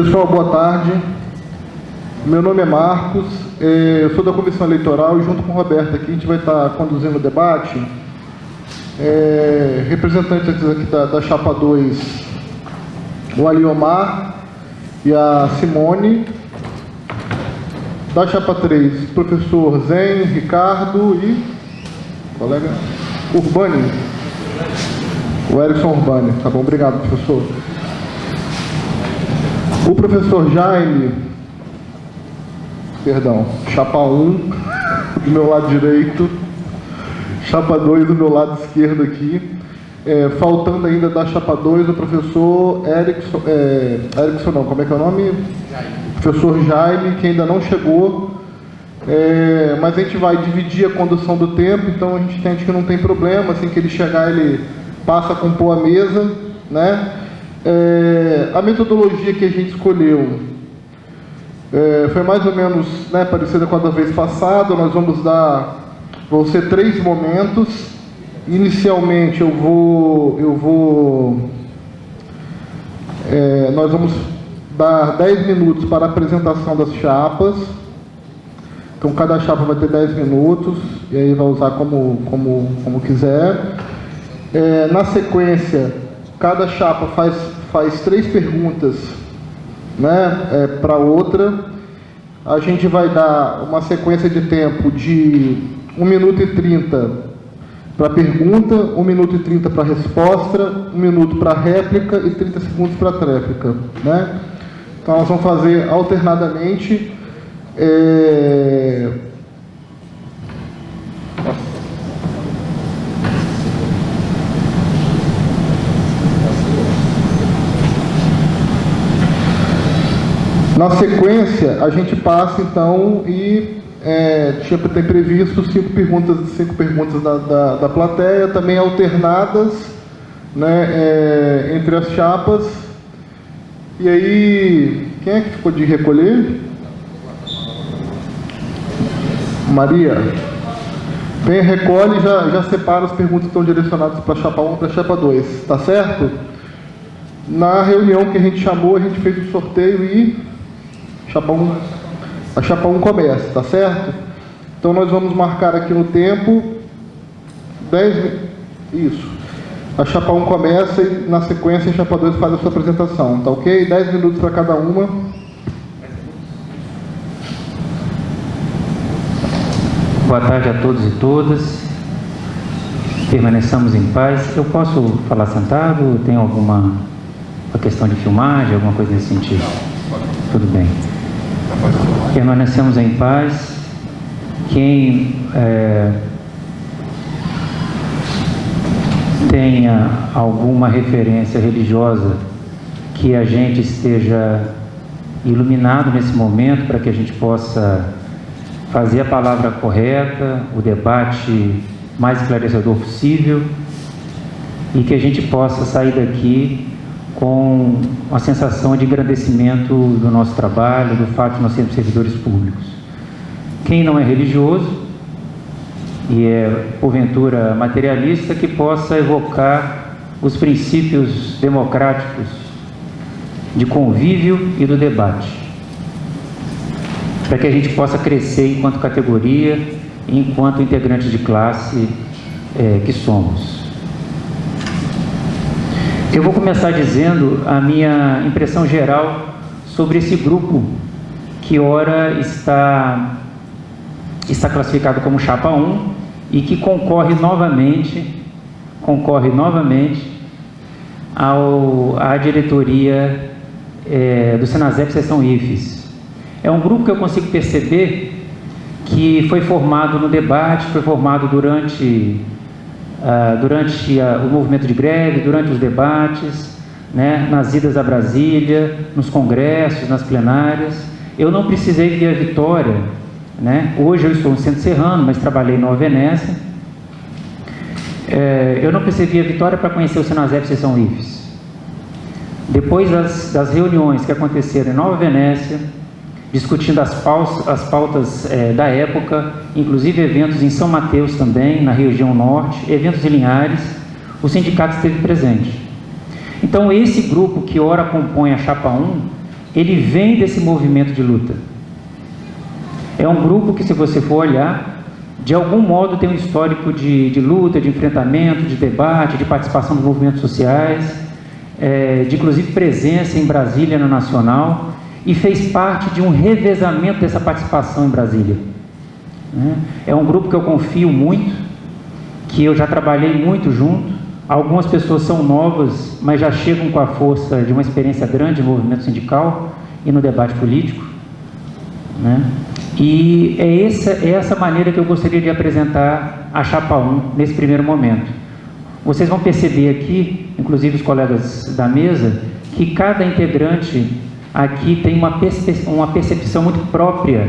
Pessoal, boa tarde. Meu nome é Marcos, eu sou da Comissão Eleitoral e junto com o Roberto aqui a gente vai estar conduzindo o debate. Representantes aqui da Chapa 2, o Aliomar e a Simone. Da Chapa 3, professor Zen, Ricardo e colega Urbani. O Erickson Urbani. Tá bom, obrigado, professor. O professor Jaime, perdão, Chapa 1, do meu lado direito, Chapa 2 do meu lado esquerdo aqui. Faltando ainda da Chapa 2 o professor Erickson não, como é que é o nome? Jaime. Professor Jaime, que ainda não chegou, mas a gente vai dividir a condução do tempo, então a gente entende que não tem problema, assim que ele chegar ele passa a compor a mesa, né? A metodologia que a gente escolheu foi mais ou menos, né, parecida com a da vez passada. Nós vão ser 3 momentos. Inicialmente nós vamos dar 10 minutos para a apresentação das chapas. Então cada chapa vai ter 10 minutos e aí vai usar como quiser. Na sequência, cada chapa faz 3 perguntas, né, para outra. A gente vai dar uma sequência de tempo de 1 minuto e 30 para pergunta, 1 minuto e 30 para resposta, 1 minuto para réplica e 30 segundos para tréplica, né? Então nós vamos fazer alternadamente. Na sequência, a gente passa então e tem previsto 5 perguntas da plateia, também alternadas, né, entre as chapas. E aí, quem é que ficou de recolher? Maria. Bem, recolhe e já separa as perguntas que estão direcionadas para a chapa 1 e para a chapa 2, tá certo? Na reunião que a gente chamou, a gente fez o sorteio e a chapa 1 começa, tá certo? Então nós vamos marcar aqui no tempo 10. Isso. A chapa 1 começa e na sequência a chapa 2 faz a sua apresentação, tá ok? 10 minutos para cada uma. Boa tarde a todos e todas. Permaneçamos em paz. Eu posso falar sentado? Tem alguma questão de filmagem, alguma coisa nesse sentido? Tudo bem. Permanecemos em paz. Quem tenha alguma referência religiosa, que a gente esteja iluminado nesse momento para que a gente possa fazer a palavra correta, o debate mais esclarecedor possível e que a gente possa sair daqui com uma sensação de engrandecimento do nosso trabalho, do fato de nós sermos servidores públicos. Quem não é religioso e é, porventura, materialista, que possa evocar os princípios democráticos de convívio e do debate, para que a gente possa crescer enquanto categoria e enquanto integrantes de classe que somos. Eu vou começar dizendo a minha impressão geral sobre esse grupo que ora está classificado como Chapa 1 e que concorre novamente à diretoria do Senasep Seção IFES. É um grupo que eu consigo perceber que foi formado no debate, foi formado durante o movimento de greve, durante os debates, né, nas idas a Brasília, nos congressos, nas plenárias. Eu não precisei ver a vitória, né? Hoje eu estou no Centro Serrano, mas trabalhei em Nova Venécia. Eu não precisei ver a vitória para conhecer o Senasep Seção IFES. Depois das reuniões que aconteceram em Nova Venécia, discutindo as pautas da época, inclusive eventos em São Mateus também, na região norte, eventos em Linhares, o sindicato esteve presente. Então esse grupo que ora compõe a Chapa 1, ele vem desse movimento de luta. É um grupo que, se você for olhar, de algum modo tem um histórico de luta, de enfrentamento, de debate, de participação dos movimentos sociais, de inclusive presença em Brasília no Nacional, e fez parte de um revezamento dessa participação em Brasília. É um grupo que eu confio muito, que eu já trabalhei muito junto. Algumas pessoas são novas, mas já chegam com a força de uma experiência grande no movimento sindical e no debate político, né? E é essa maneira que eu gostaria de apresentar a Chapa 1 nesse primeiro momento. Vocês vão perceber aqui, inclusive os colegas da mesa, que cada integrante aqui tem uma percepção muito própria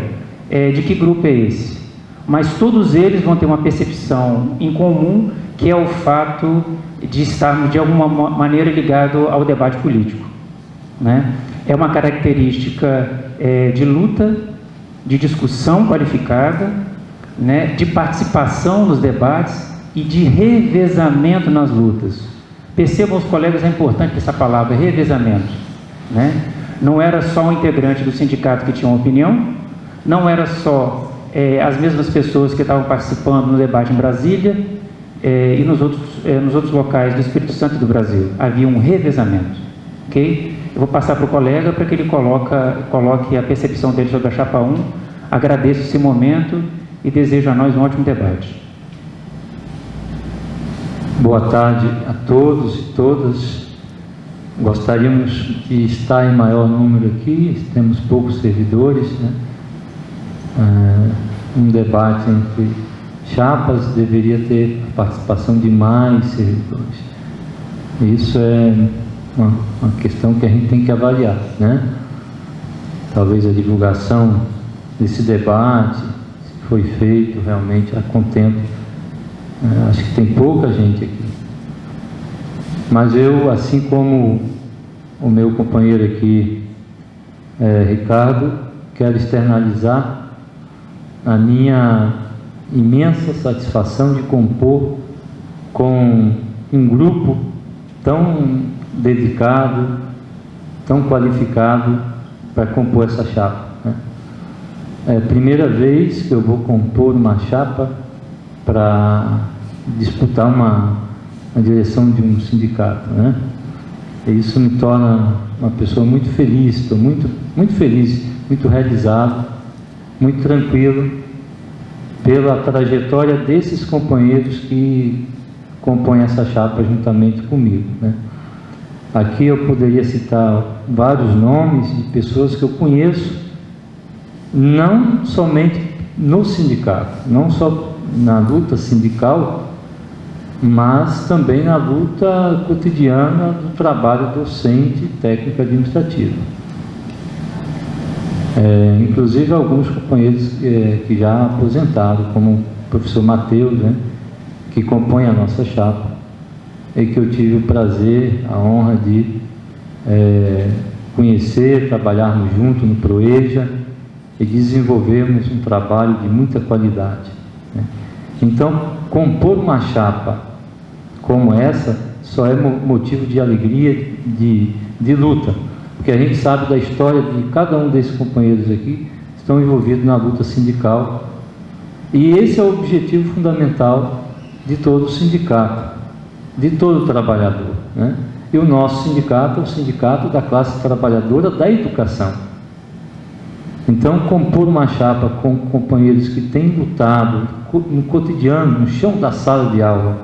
de que grupo é esse. Mas todos eles vão ter uma percepção em comum, que é o fato de estarmos de alguma maneira ligados ao debate político, né? É uma característica de luta, de discussão qualificada, né? De participação nos debates e de revezamento nas lutas. Percebam os colegas a importância dessa palavra, revezamento, né? Não era só um integrante do sindicato que tinha uma opinião, não era só as mesmas pessoas que estavam participando no debate em Brasília e nos outros locais do Espírito Santo e do Brasil. Havia um revezamento, ok? Eu vou passar para o colega para que ele coloque a percepção dele sobre a Chapa 1. Agradeço esse momento e desejo a nós um ótimo debate. Boa tarde a todos e todas. Gostaríamos de estar em maior número aqui, temos poucos servidores, né? Um debate entre chapas deveria ter a participação de mais servidores. Isso é uma questão que a gente tem que avaliar, né? Talvez a divulgação desse debate, se foi feito realmente a contento. Acho que tem pouca gente aqui. Mas eu, assim como o meu companheiro aqui, Ricardo, quero externalizar a minha imensa satisfação de compor com um grupo tão dedicado, tão qualificado para compor essa chapa, né? É a primeira vez que eu vou compor uma chapa para disputar uma direção de um sindicato, né? E isso me torna uma pessoa muito feliz, estou muito feliz, muito realizado, muito tranquilo pela trajetória desses companheiros que compõem essa chapa juntamente comigo, né? Aqui eu poderia citar vários nomes de pessoas que eu conheço, não somente no sindicato, não só na luta sindical, mas também na luta cotidiana do trabalho docente, técnico administrativo. Inclusive alguns companheiros que já aposentaram, como o professor Matheus, né, que compõe a nossa chapa, e que eu tive o prazer, a honra de conhecer, trabalharmos juntos no PROEJA e desenvolvermos um trabalho de muita qualidade, né? Então, compor uma chapa como essa só é motivo de alegria, de luta, porque a gente sabe da história de cada um desses companheiros aqui, que estão envolvidos na luta sindical, e esse é o objetivo fundamental de todo o sindicato, de todo trabalhador, né? E o nosso sindicato é o sindicato da classe trabalhadora da educação. Então, compor uma chapa com companheiros que têm lutado no cotidiano, no chão da sala de aula,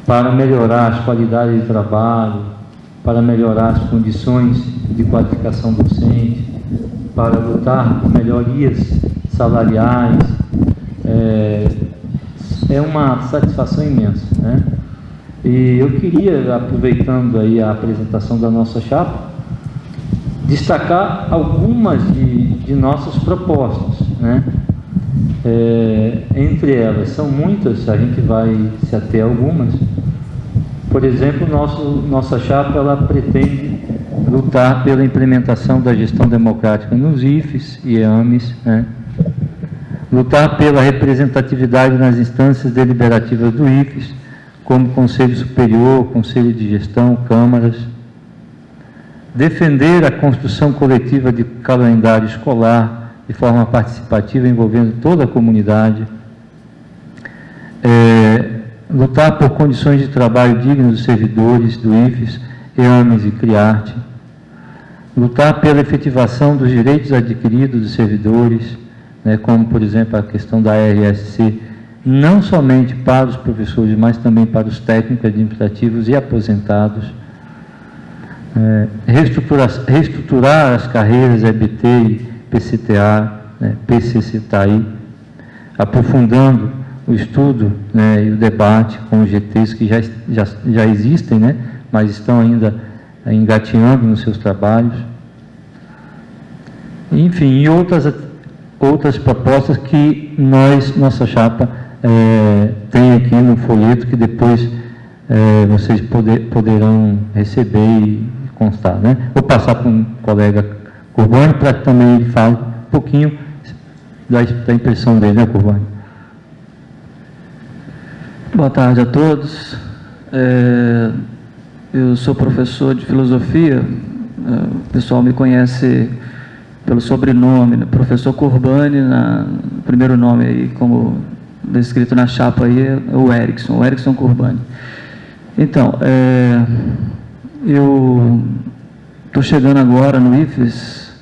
para melhorar as qualidades de trabalho, para melhorar as condições de qualificação docente, para lutar por melhorias salariais, é uma satisfação imensa, né? E eu queria, aproveitando aí a apresentação da nossa chapa, destacar algumas de nossas propostas, né? Entre elas, são muitas, a gente vai se ater a algumas. Por exemplo, nossa chapa, ela pretende lutar pela implementação da gestão democrática nos IFES e EAMES, né? Lutar pela representatividade nas instâncias deliberativas do IFES, como Conselho Superior, Conselho de Gestão, câmaras. defender a construção coletiva de calendário escolar de forma participativa, envolvendo toda a comunidade, lutar por condições de trabalho dignas dos servidores do IFES, EAMES e CRIARTE, lutar pela efetivação dos direitos adquiridos dos servidores, né, como, por exemplo, a questão da RSC, não somente para os professores, mas também para os técnicos administrativos e aposentados, reestruturar as carreiras EBT e PCTA, né, PCCTAI, aprofundando o estudo, né, e o debate com os GTs que já existem, né, mas estão ainda engateando nos seus trabalhos. Enfim, e outras propostas que nossa chapa tem aqui no folheto, que depois vocês poderão receber e constar, né? Vou passar para um colega Curbani para que também ele fale um pouquinho da impressão dele, né, Curbani? Boa tarde a todos. Eu sou professor de filosofia, o pessoal me conhece pelo sobrenome, né? Professor Curbani, o primeiro nome aí, como descrito na chapa aí, é o Erickson Curbani. Então, eu estou chegando agora no IFES,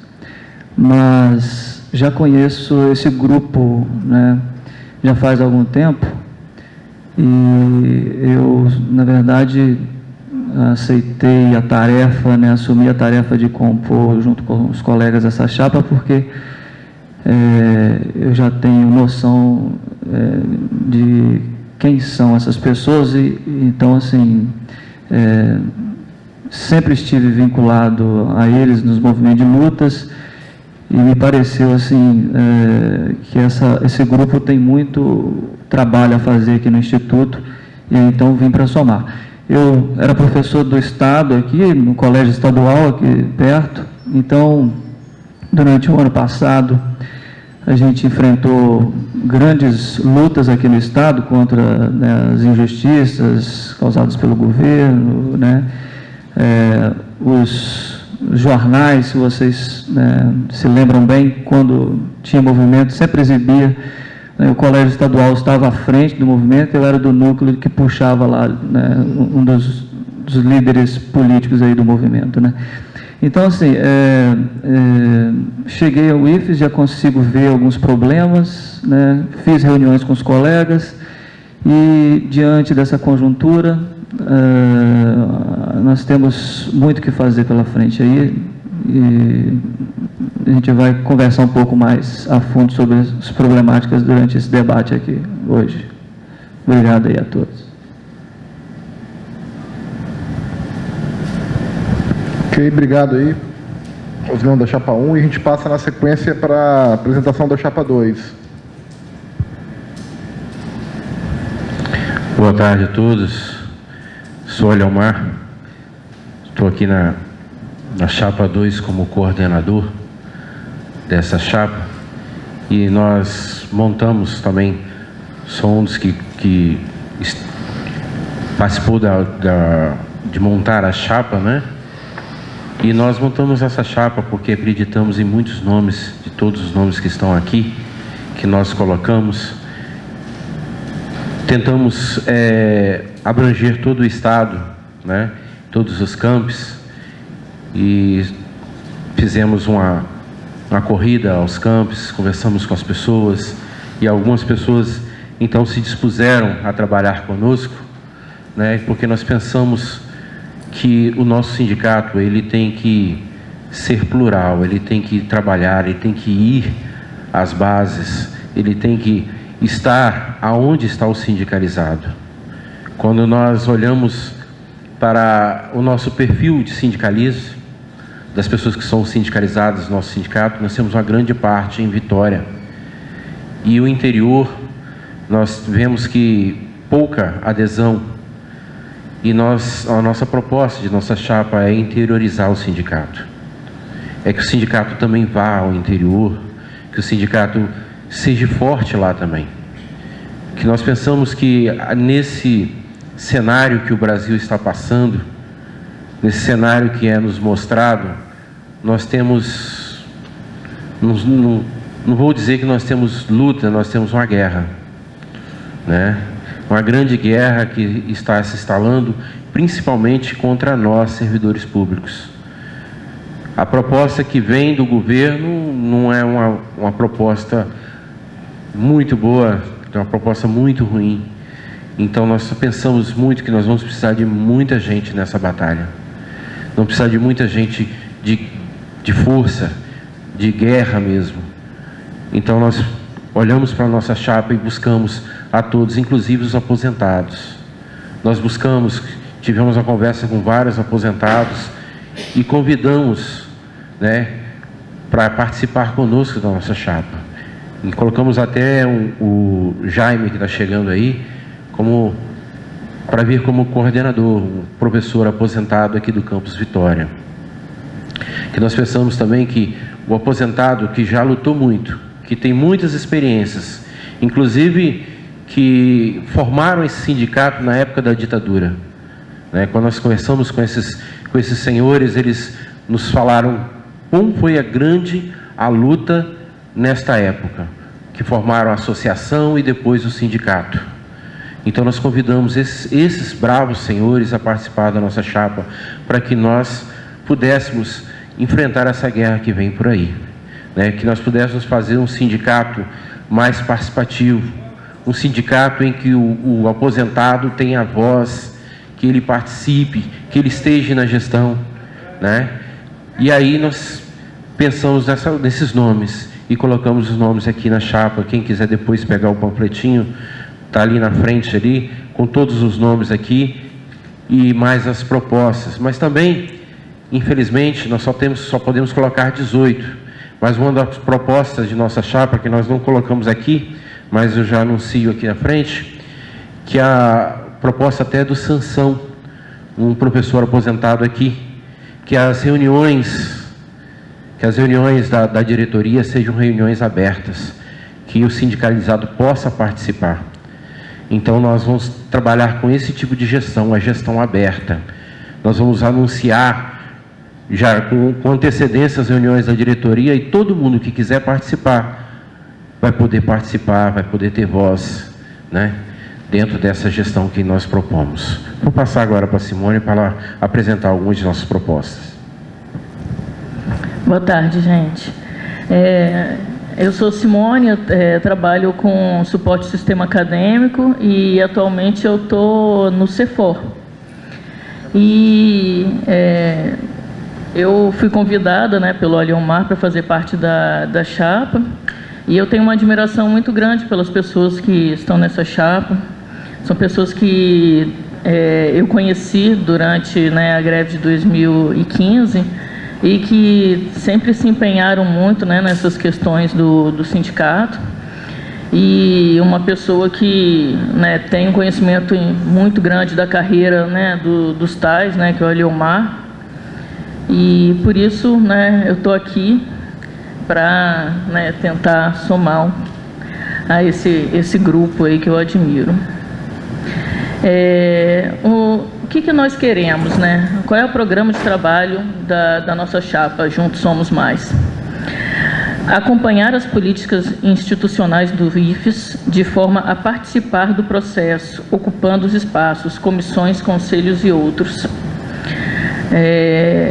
mas já conheço esse grupo, né, já faz algum tempo, e eu, na verdade, aceitei a tarefa, né, assumi a tarefa de compor junto com os colegas essa chapa, porque eu já tenho noção de quem são essas pessoas e então, assim, sempre estive vinculado a eles nos movimentos de lutas e me pareceu, assim, que esse grupo tem muito trabalho a fazer aqui no Instituto e então vim para somar. Eu era professor do Estado aqui, no colégio estadual aqui perto, então, durante o ano passado, a gente enfrentou grandes lutas aqui no Estado contra, né, as injustiças causadas pelo governo, né, os jornais, se vocês, né, se lembram bem, quando tinha movimento, sempre exibia, né, o colégio estadual estava à frente do movimento, eu era do núcleo que puxava lá, né, um dos líderes políticos aí do movimento, né. Então, assim, cheguei ao IFES, já consigo ver alguns problemas, né, fiz reuniões com os colegas e, diante dessa conjuntura, nós temos muito que fazer pela frente aí e a gente vai conversar um pouco mais a fundo sobre as problemáticas durante esse debate aqui hoje. Obrigado aí a todos. Ok, obrigado aí aos membros da chapa 1 e a gente passa na sequência para a apresentação da chapa 2. Boa tarde a todos. Sou Leomar, estou aqui na chapa 2 como coordenador dessa chapa e nós montamos também, sou um dos que participou de montar a chapa, né? E nós montamos essa chapa porque acreditamos em muitos nomes, de todos os nomes que estão aqui, que nós colocamos. Tentamos abranger todo o Estado, né? Todos os campos, e fizemos uma corrida aos campos, conversamos com as pessoas, e algumas pessoas então se dispuseram a trabalhar conosco, né? Porque nós pensamos que o nosso sindicato, ele tem que ser plural, ele tem que trabalhar, ele tem que ir às bases, ele tem que estar aonde está o sindicalizado. Quando nós olhamos para o nosso perfil de sindicalismo, das pessoas que são sindicalizadas no nosso sindicato, nós temos uma grande parte em Vitória. E o interior, nós vemos que pouca adesão. E a nossa proposta de nossa chapa é interiorizar o sindicato. É que o sindicato também vá ao interior, que o sindicato seja forte lá também. Que nós pensamos que nesse cenário que o Brasil está passando, nesse cenário que é nos mostrado, nós temos, não vou dizer que nós temos luta, nós temos uma guerra, né? Uma grande guerra que está se instalando, principalmente contra nós, servidores públicos. A proposta que vem do governo não é uma proposta muito boa, é uma proposta muito ruim. Então nós pensamos muito que nós vamos precisar de muita gente nessa batalha. Vamos precisar de muita gente de força, de guerra mesmo. Então nós olhamos para a nossa chapa e buscamos a todos, inclusive os aposentados. Nós buscamos, tivemos uma conversa com vários aposentados e convidamos, né, para participar conosco da nossa chapa. E colocamos até o Jaime, que está chegando aí, para vir como coordenador, um professor aposentado aqui do Campus Vitória. Que nós pensamos também que o aposentado que já lutou muito, que tem muitas experiências, inclusive que formaram esse sindicato na época da ditadura, né? Quando nós conversamos com esses senhores, eles nos falaram como foi a luta nesta época, que formaram a associação e depois o sindicato. Então nós convidamos esses bravos senhores a participar da nossa chapa, para que nós pudéssemos enfrentar essa guerra que vem por aí, né? Que nós pudéssemos fazer um sindicato mais participativo, um sindicato em que o aposentado tenha voz, que ele participe, que ele esteja na gestão, né? E aí nós pensamos nesses nomes e colocamos os nomes aqui na chapa. Quem quiser depois pegar o panfletinho, está ali na frente, ali, com todos os nomes aqui e mais as propostas. Mas também, infelizmente, nós só podemos colocar 18. Mas uma das propostas de nossa chapa, que nós não colocamos aqui, mas eu já anuncio aqui na frente, que a proposta até do Sansão, um professor aposentado aqui, que as reuniões da diretoria sejam reuniões abertas, que o sindicalizado possa participar. Então nós vamos trabalhar com esse tipo de gestão, a gestão aberta. Nós vamos anunciar já com antecedência as reuniões da diretoria, e todo mundo que quiser participar vai poder participar, vai poder ter voz, né, dentro dessa gestão que nós propomos. Vou passar agora para a Simone para ela apresentar algumas de nossas propostas. Boa tarde, gente. Eu sou Simone, trabalho com suporte ao sistema acadêmico e atualmente eu estou no CEFOR. E eu fui convidada, né, pelo Aliomar para fazer parte da chapa, e eu tenho uma admiração muito grande pelas pessoas que estão nessa chapa. São pessoas que eu conheci durante, né, a greve de 2015 e que sempre se empenharam muito, né, nessas questões do sindicato. E uma pessoa que, né, tem um conhecimento muito grande da carreira, né, dos tais, né, que é o Aliomar. E por isso, né, eu estou aqui para, né, tentar somar a esse grupo aí que eu admiro. O que nós queremos, né? Qual é o programa de trabalho da nossa chapa Juntos Somos Mais? Acompanhar as políticas institucionais do IFES de forma a participar do processo, ocupando os espaços, comissões, conselhos e outros.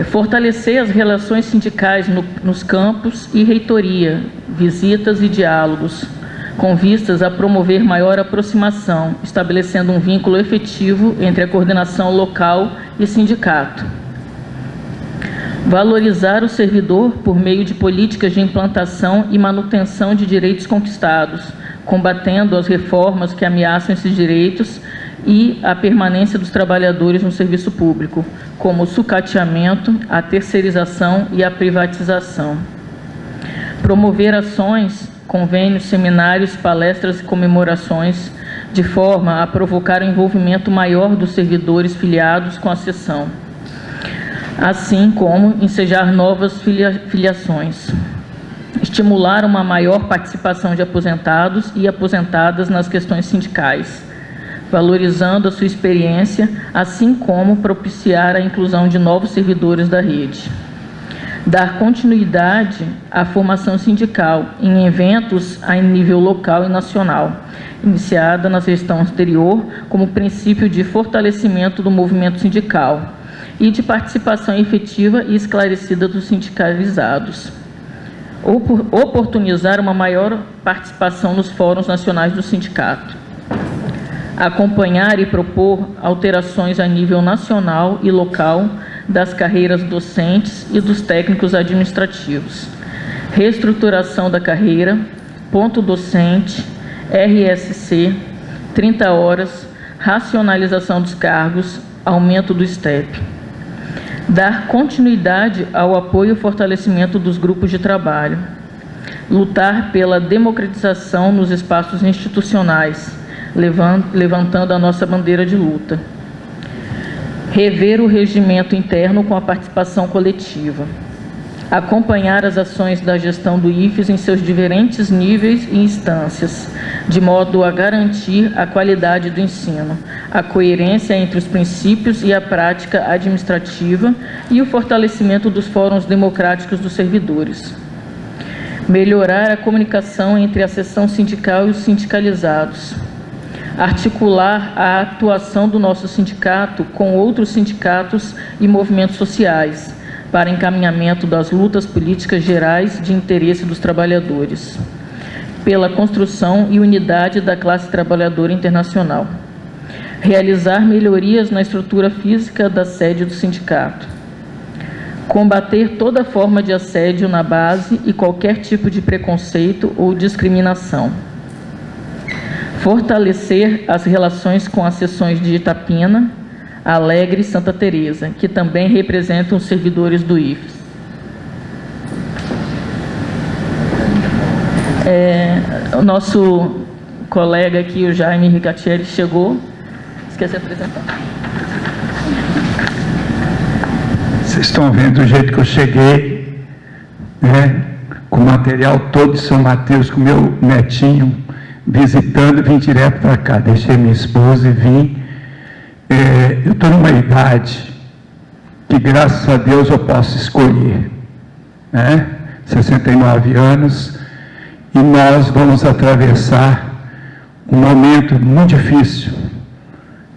Fortalecer as relações sindicais nos campos e reitoria, visitas e diálogos, com vistas a promover maior aproximação, estabelecendo um vínculo efetivo entre a coordenação local e sindicato. Valorizar o servidor por meio de políticas de implantação e manutenção de direitos conquistados, combatendo as reformas que ameaçam esses direitos e a permanência dos trabalhadores no serviço público, como o sucateamento, a terceirização e a privatização. Promover ações, convênios, seminários, palestras e comemorações, de forma a provocar o envolvimento maior dos servidores filiados com a seção, assim como ensejar novas filiações. Estimular uma maior participação de aposentados e aposentadas nas questões sindicais. valorizando a sua experiência, assim como propiciar a inclusão de novos servidores da rede. Dar continuidade à formação sindical em eventos em nível local e nacional, iniciada na gestão anterior como princípio de fortalecimento do movimento sindical e de participação efetiva e esclarecida dos sindicalizados. Oportunizar uma maior participação nos fóruns nacionais do sindicato. Acompanhar e propor alterações a nível nacional e local das carreiras docentes e dos técnicos administrativos. Reestruturação da carreira, ponto docente, RSC, 30 horas, racionalização dos cargos, aumento do STEP. Dar continuidade ao apoio e fortalecimento dos grupos de trabalho. Lutar pela democratização nos espaços institucionais, levantando a nossa bandeira de luta. Rever o regimento interno com a participação coletiva. Acompanhar as ações da gestão do IFES em seus diferentes níveis e instâncias, de modo a garantir a qualidade do ensino, a coerência entre os princípios e a prática administrativa e o fortalecimento dos fóruns democráticos dos servidores. Melhorar a comunicação entre a seção sindical e os sindicalizados. Articular a atuação do nosso sindicato com outros sindicatos e movimentos sociais, para encaminhamento das lutas políticas gerais de interesse dos trabalhadores, pela construção e unidade da classe trabalhadora internacional. Realizar melhorias na estrutura física da sede do sindicato. Combater toda forma de assédio na base e qualquer tipo de preconceito ou discriminação. Fortalecer as relações com as seções de Itapina, Alegre e Santa Teresa, que também representam os servidores do IFES. O nosso colega aqui, o Jaime Ricatieri, chegou. Esqueci de apresentar. Vocês estão vendo o jeito que eu cheguei, né? Com o material todo de São Mateus, com o meu netinho visitando, vim direto para cá. Deixei minha esposa e vim. Eu estou numa idade que, graças a Deus, eu posso escolher, né? 69 anos, e nós vamos atravessar um momento muito difícil.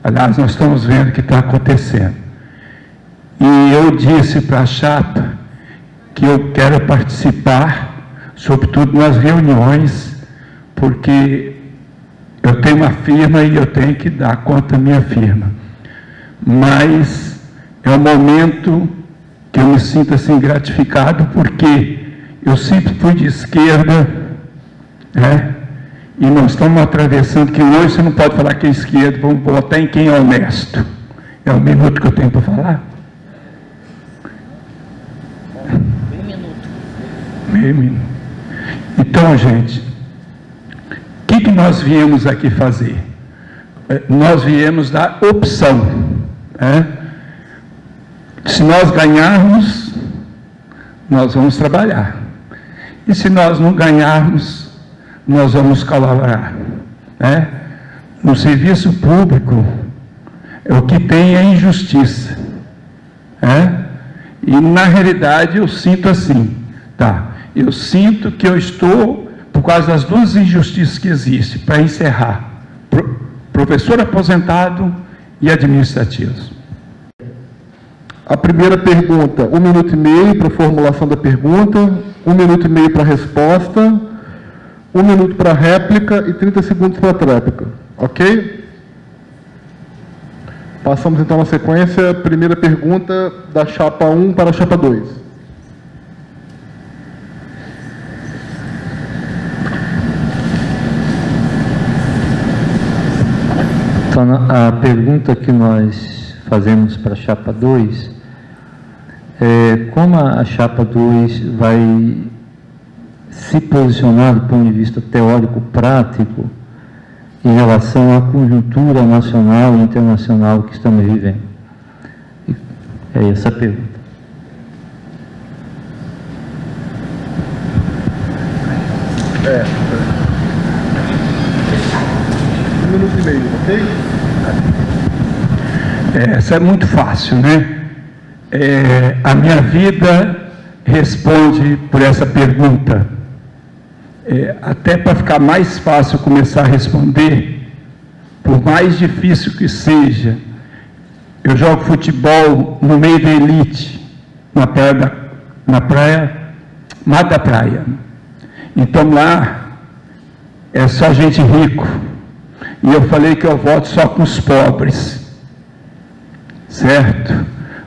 Aliás, nós estamos vendo o que está acontecendo. E eu disse para a chapa que eu quero participar, sobretudo nas reuniões, porque eu tenho uma firma e eu tenho que dar conta da minha firma. Mas é um momento que eu me sinto assim gratificado, porque eu sempre fui de esquerda, né? E nós estamos atravessando que hoje você não pode falar que é esquerda, vamos botar em quem é honesto. É o minuto que eu tenho para falar? Meio minuto. Então, gente, o que nós viemos aqui fazer? Nós viemos dar opção. Se nós ganharmos, nós vamos trabalhar. E se nós não ganharmos, nós vamos colaborar. No serviço público, o que tem é injustiça. E, na realidade, eu sinto assim, tá? Eu sinto que eu estou, por causa das duas injustiças que existem, para encerrar, professor aposentado e administrativos. A primeira pergunta, 1 minuto e meio para a formulação da pergunta, 1 minuto e meio para a resposta, 1 minuto para a réplica e 30 segundos para a tréplica. Ok? Passamos então à sequência. Primeira pergunta da chapa 1 para a chapa 2. Então, a pergunta que nós fazemos para a chapa 2 é como a chapa 2 vai se posicionar do ponto de vista teórico-prático em relação à conjuntura nacional e internacional que estamos vivendo. É essa a pergunta. e-mail, ok? Essa é muito fácil, né? A minha vida responde por essa pergunta. Até para ficar mais fácil começar a responder, por mais difícil que seja, eu jogo futebol no meio da elite, na praia, Mar da Praia. Então lá é só gente rico. E eu falei que eu voto só com os pobres. Certo?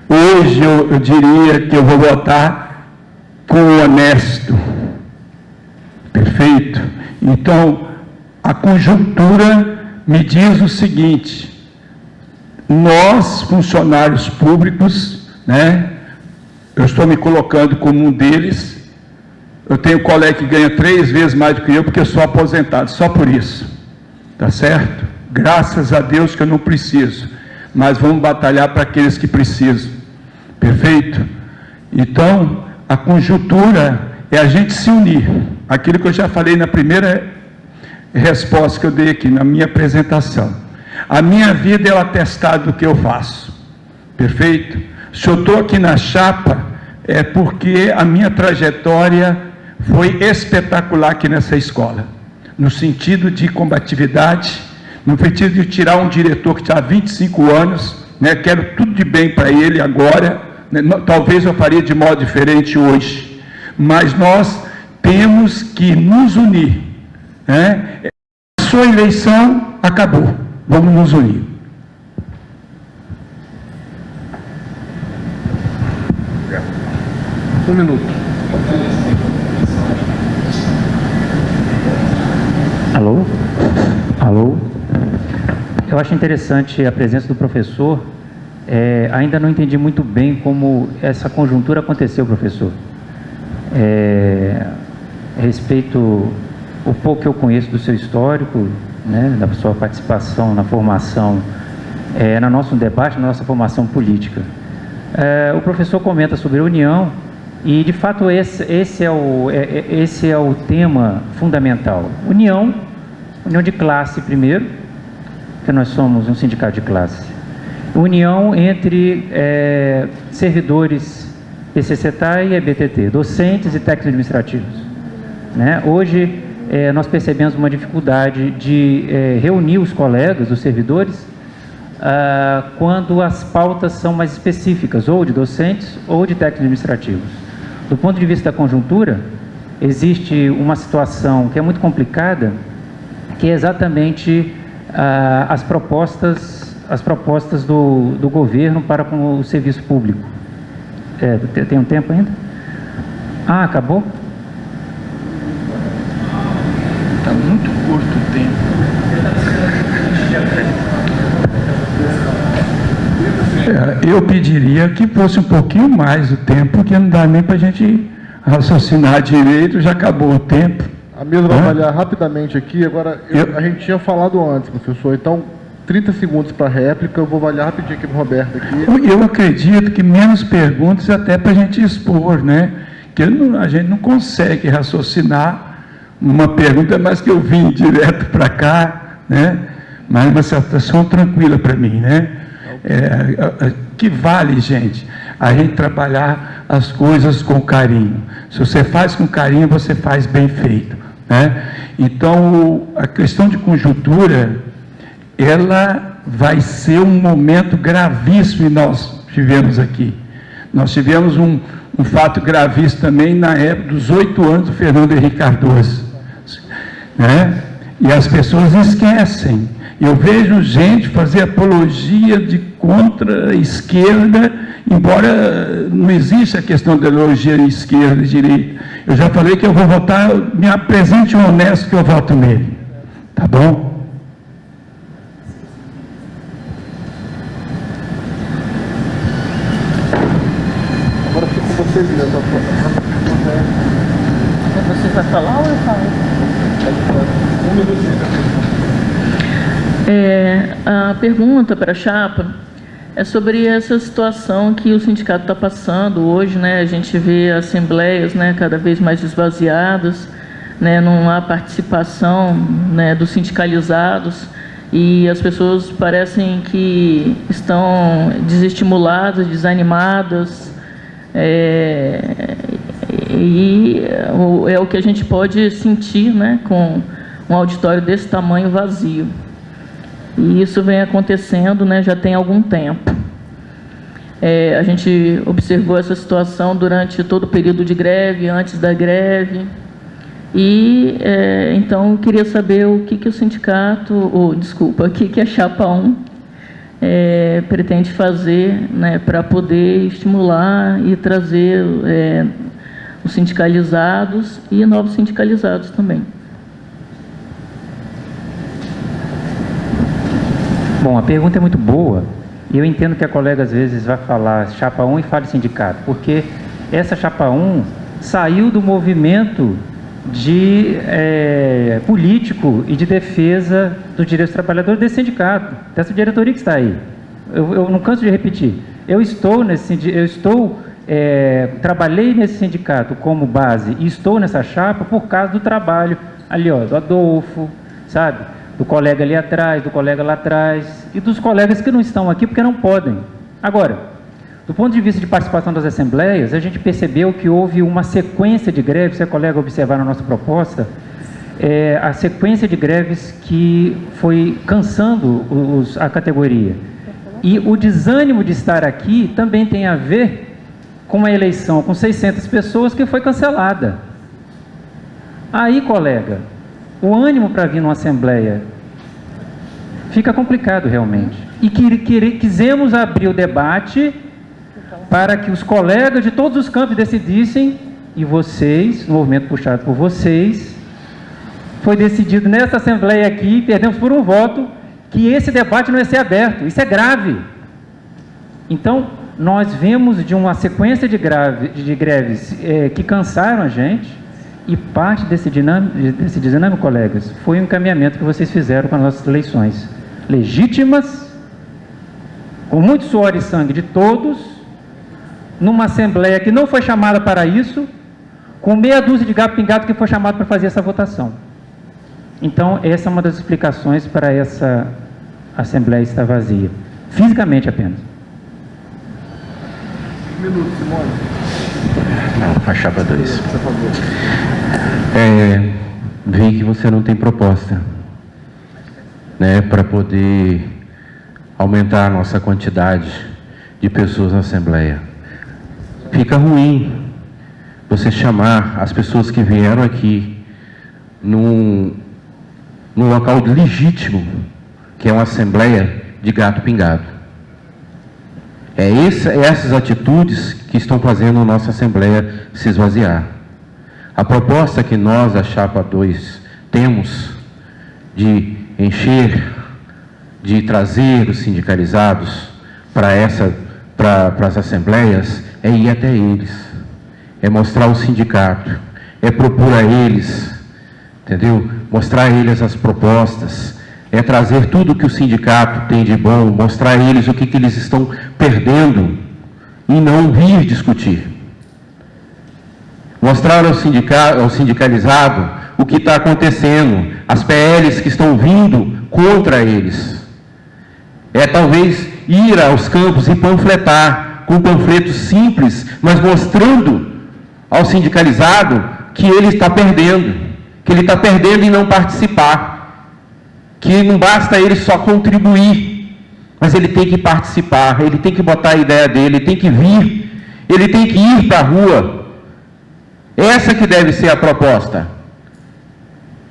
Hoje eu diria que eu vou votar com o honesto. Perfeito? Então, a conjuntura me diz o seguinte: nós, funcionários públicos, né? Eu estou me colocando como um deles. Eu tenho um colega que ganha 3 vezes mais do que eu, porque eu sou aposentado, só por isso. Tá certo? Graças a Deus que eu não preciso. Mas vamos batalhar para aqueles que precisam. Perfeito? Então, a conjuntura é a gente se unir. Aquilo que eu já falei na primeira resposta que eu dei aqui, na minha apresentação. A minha vida é o atestado do que eu faço. Perfeito? Se eu estou aqui na chapa, é porque a minha trajetória foi espetacular aqui nessa escola. No sentido de combatividade, no sentido de tirar um diretor que está há 25 anos, né? Quero tudo de bem para ele agora, né? Talvez eu faria de modo diferente hoje, mas nós temos que nos unir, né? A sua eleição acabou, vamos nos unir. Um minuto. Alô? Alô? Eu acho interessante a presença do professor. Ainda não entendi muito bem como essa conjuntura aconteceu, professor. Respeito o pouco que eu conheço do seu histórico, né, da sua participação na formação, no nosso debate, na nossa formação política. O professor comenta sobre a união e, de fato, esse é o tema fundamental. União de classe primeiro, porque nós somos um sindicato de classe. União entre servidores PCCETA e EBTT, docentes e técnicos administrativos. Né? Hoje, nós percebemos uma dificuldade de reunir os colegas, os servidores, quando as pautas são mais específicas, ou de docentes ou de técnicos administrativos. Do ponto de vista da conjuntura, existe uma situação que é muito complicada, que é exatamente as propostas do governo para com o serviço público. Tem um tempo ainda? Acabou? Está muito curto o tempo. Eu pediria que fosse um pouquinho mais o tempo, porque não dá nem para a gente raciocinar direito, já acabou o tempo. A mesa vai avaliar rapidamente aqui. Agora, a gente tinha falado antes, professor, então 30 segundos para réplica. Eu vou avaliar rapidinho aqui para o Roberto. Aqui. Eu acredito que menos perguntas até para a gente expor, né? Que a gente não consegue raciocinar uma pergunta, mas que eu vim direto para cá, né? Mas uma situação tranquila para mim, né? Que vale, gente, a gente trabalhar as coisas com carinho. Se você faz com carinho, você faz bem feito, né? Então, a questão de conjuntura, ela vai ser um momento gravíssimo que nós tivemos aqui. Nós tivemos um fato gravíssimo também na época dos 8 anos do Fernando Henrique Cardoso, né? E as pessoas esquecem. Eu vejo gente fazer apologia de contra a esquerda, embora não exista a questão da ideologia de esquerda e direita. Eu já falei que eu vou votar, me apresente um honesto que eu voto nele. Tá bom? Agora fica com vocês, né? Você vai falar ou eu falo? Um minutinho. A pergunta para a chapa é sobre essa situação que o sindicato está passando hoje, né? A gente vê assembleias, né, cada vez mais esvaziadas, né? Não há participação, né, dos sindicalizados. e as pessoas parecem que estão desestimuladas, desanimadas, e é o que a gente pode sentir, né, com um auditório desse tamanho vazio. E isso vem acontecendo, né, já tem algum tempo. A gente observou essa situação durante todo o período de greve, antes da greve, e então eu queria saber o que o sindicato, o que a Chapa 1 pretende fazer, né, para poder estimular e trazer os sindicalizados e novos sindicalizados também. Bom, a pergunta é muito boa, e eu entendo que a colega às vezes vai falar Chapa 1 e fala sindicato, porque essa Chapa 1 saiu do movimento de político e de defesa dos direitos dos trabalhadores desse sindicato, dessa diretoria que está aí. Eu não canso de repetir, trabalhei nesse sindicato como base e estou nessa chapa por causa do trabalho ali, ó, do Adolfo, sabe? Do colega ali atrás, do colega lá atrás e dos colegas que não estão aqui porque não podem. Agora, do ponto de vista de participação das assembleias, a gente percebeu que houve uma sequência de greves, se a colega observar na nossa proposta, a sequência de greves que foi cansando a categoria. E o desânimo de estar aqui também tem a ver com uma eleição com 600 pessoas que foi cancelada. Aí, colega, o ânimo para vir numa assembleia fica complicado realmente. E quisemos abrir o debate para que os colegas de todos os campos decidissem, e vocês, no movimento puxado por vocês, foi decidido nessa assembleia aqui, perdemos por um voto, que esse debate não ia ser aberto. Isso é grave. Então, nós vemos de uma sequência de greves que cansaram a gente, e parte desse dinâmico, colegas, foi um encaminhamento que vocês fizeram com as nossas eleições. Legítimas, com muito suor e sangue de todos, numa assembleia que não foi chamada para isso, com meia dúzia de gato pingado que foi chamado para fazer essa votação. Então, essa é uma das explicações para essa assembleia estar vazia. Fisicamente apenas. Um minuto, Simone. Não, a Chapa 2. Vi que você não tem proposta, né, para poder aumentar a nossa quantidade de pessoas na Assembleia. Fica ruim você chamar as pessoas que vieram aqui num local legítimo, que é uma Assembleia de gato pingado. Essas atitudes que estão fazendo a nossa Assembleia se esvaziar. A proposta que nós, a Chapa 2, temos de encher, de trazer os sindicalizados para as assembleias, é ir até eles, é mostrar o sindicato, é propor a eles, entendeu? Mostrar a eles as propostas, é trazer tudo que o sindicato tem de bom, mostrar a eles o que eles estão perdendo e não vir discutir. Mostrar ao sindicalizado o que está acontecendo, as PLs que estão vindo contra eles. Talvez ir aos campos e panfletar com panfletos simples, mas mostrando ao sindicalizado que ele está perdendo, em não participar. Que não basta ele só contribuir, mas ele tem que participar, ele tem que botar a ideia dele, ele tem que vir, ele tem que ir para a rua. Essa que deve ser a proposta.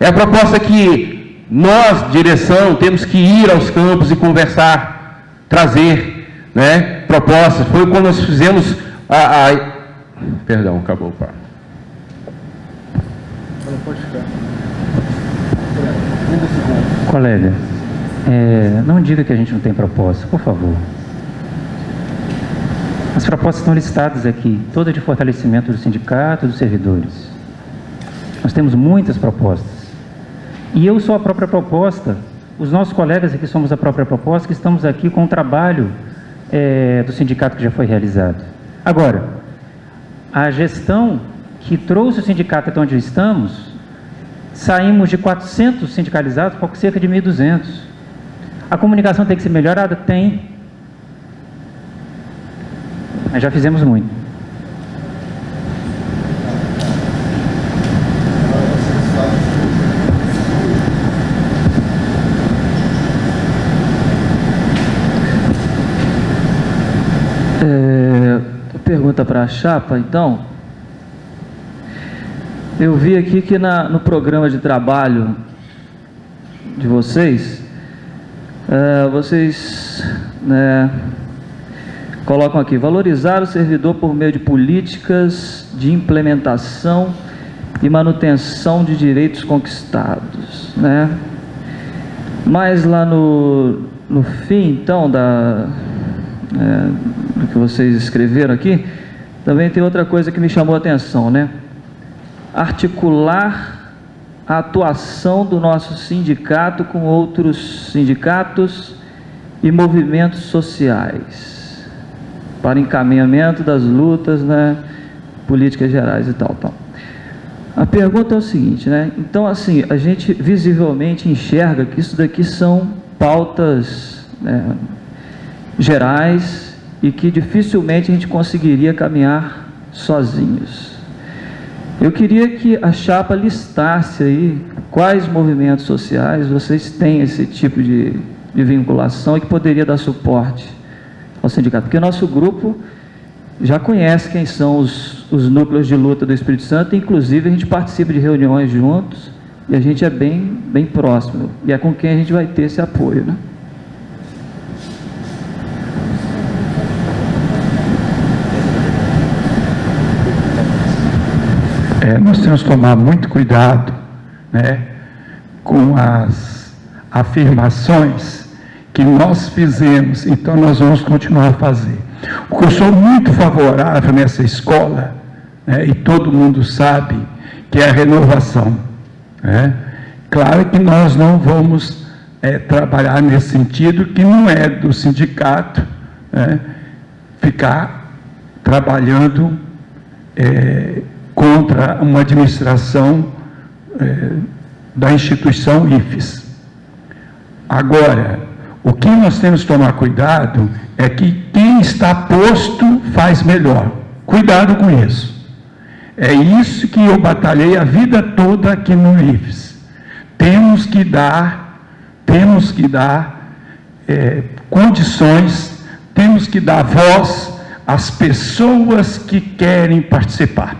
É a proposta que nós, direção, temos que ir aos campos e conversar, trazer, né, propostas. Foi quando nós fizemos Perdão, acabou o papo. Pode ficar. Colega, não diga que a gente não tem proposta, por favor. As propostas estão listadas aqui, todas de fortalecimento do sindicato e dos servidores. Nós temos muitas propostas. E eu sou a própria proposta, os nossos colegas aqui somos a própria proposta, que estamos aqui com o trabalho do sindicato que já foi realizado. Agora, a gestão que trouxe o sindicato até onde estamos, saímos de 400 sindicalizados para cerca de 1.200. A comunicação tem que ser melhorada? Tem. Mas já fizemos muito. Pergunta para a chapa, então. Eu vi aqui que no programa de trabalho de vocês, vocês colocam aqui: valorizar o servidor por meio de políticas de implementação e manutenção de direitos conquistados, né? Mas lá no fim, então, do que vocês escreveram aqui, também tem outra coisa que me chamou a atenção, né? Articular a atuação do nosso sindicato com outros sindicatos e movimentos sociais para encaminhamento das lutas, né, políticas gerais e tal. A pergunta é o seguinte, né? Então, assim, a gente visivelmente enxerga que isso daqui são pautas, né, gerais, e que dificilmente a gente conseguiria caminhar sozinhos. Eu queria que a chapa listasse aí quais movimentos sociais vocês têm esse tipo de vinculação e que poderia dar suporte ao sindicato, porque o nosso grupo já conhece quem são os núcleos de luta do Espírito Santo, inclusive a gente participa de reuniões juntos e a gente é bem próximo, e é com quem a gente vai ter esse apoio, né? Nós temos que tomar muito cuidado, né, com as afirmações que nós fizemos, então nós vamos continuar a fazer. O que eu sou muito favorável nessa escola, né, e todo mundo sabe, que é a renovação, né? Claro que nós não vamos trabalhar nesse sentido, que não é do sindicato, né, ficar trabalhando contra uma administração da instituição IFES. Agora, o que nós temos que tomar cuidado é que quem está posto faz melhor. Cuidado com isso. É isso que eu batalhei a vida toda aqui no IFES. Temos que dar condições, temos que dar voz às pessoas que querem participar.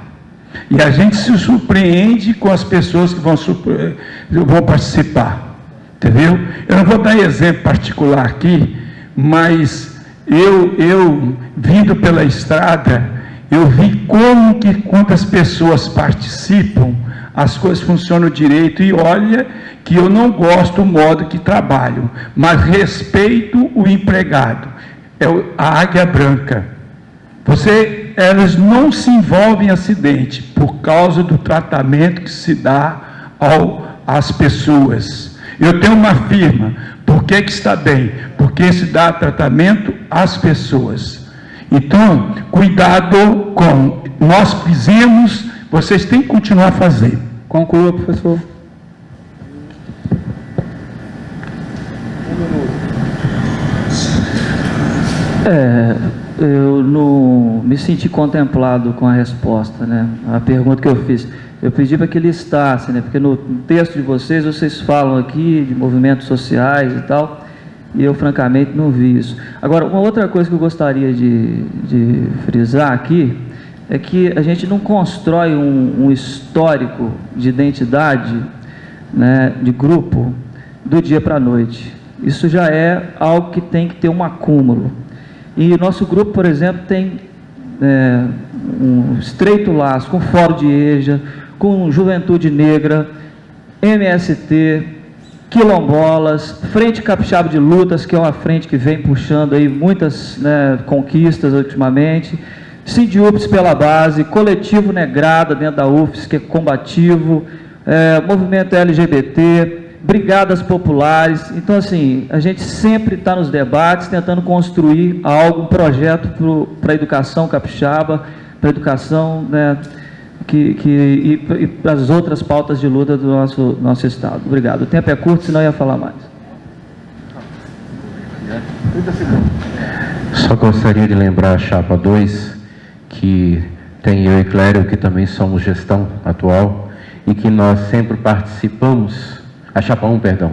E a gente se surpreende com as pessoas que vão participar, entendeu? Eu não vou dar exemplo particular aqui, mas eu vindo pela estrada, eu vi quando as pessoas participam, as coisas funcionam direito. E olha que eu não gosto do modo que trabalham, mas respeito o empregado. É a águia branca. Elas não se envolvem em acidente por causa do tratamento que se dá às pessoas. Eu tenho uma firma, por que está bem? Porque se dá tratamento às pessoas. Então, cuidado com, nós fizemos, vocês têm que continuar a fazer. Conclua, professor. Eu não me senti contemplado com a resposta, né? A pergunta que eu fiz. Eu pedi para que listasse, né? Porque no texto de vocês falam aqui de movimentos sociais e tal, e eu francamente não vi isso. Agora, uma outra coisa que eu gostaria de frisar aqui é que a gente não constrói um histórico de identidade, né, de grupo do dia para a noite. Isso já é algo que tem que ter um acúmulo. E o nosso grupo, por exemplo, tem um estreito laço com o Fórum de EJA, com Juventude Negra, MST, Quilombolas, Frente Capixaba de Lutas, que é uma frente que vem puxando aí muitas, né, conquistas ultimamente, Sindiúpes pela base, Coletivo Negrada dentro da UFES, que é combativo, movimento LGBT, brigadas populares. Então, assim, a gente sempre está nos debates tentando construir algo, um projeto para a educação capixaba, para a educação, né, e para as outras pautas de luta do nosso estado. Obrigado. O tempo é curto, senão eu ia falar mais. Só gostaria de lembrar a Chapa 2, que tem eu e Clério, que também somos gestão atual, e que nós sempre participamos, a Chapa 1, perdão,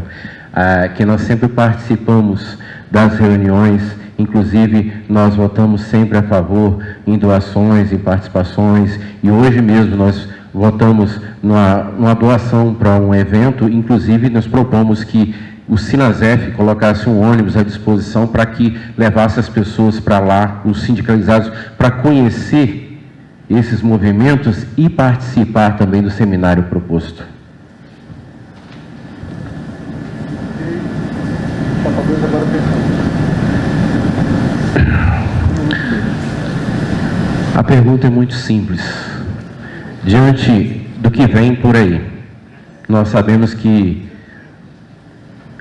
que nós sempre participamos das reuniões, inclusive nós votamos sempre a favor em doações, em participações, e hoje mesmo nós votamos numa doação para um evento, inclusive nós propomos que o Sinasef colocasse um ônibus à disposição para que levasse as pessoas para lá, os sindicalizados, para conhecer esses movimentos e participar também do seminário proposto. A pergunta é muito simples. Diante do que vem por aí, nós sabemos que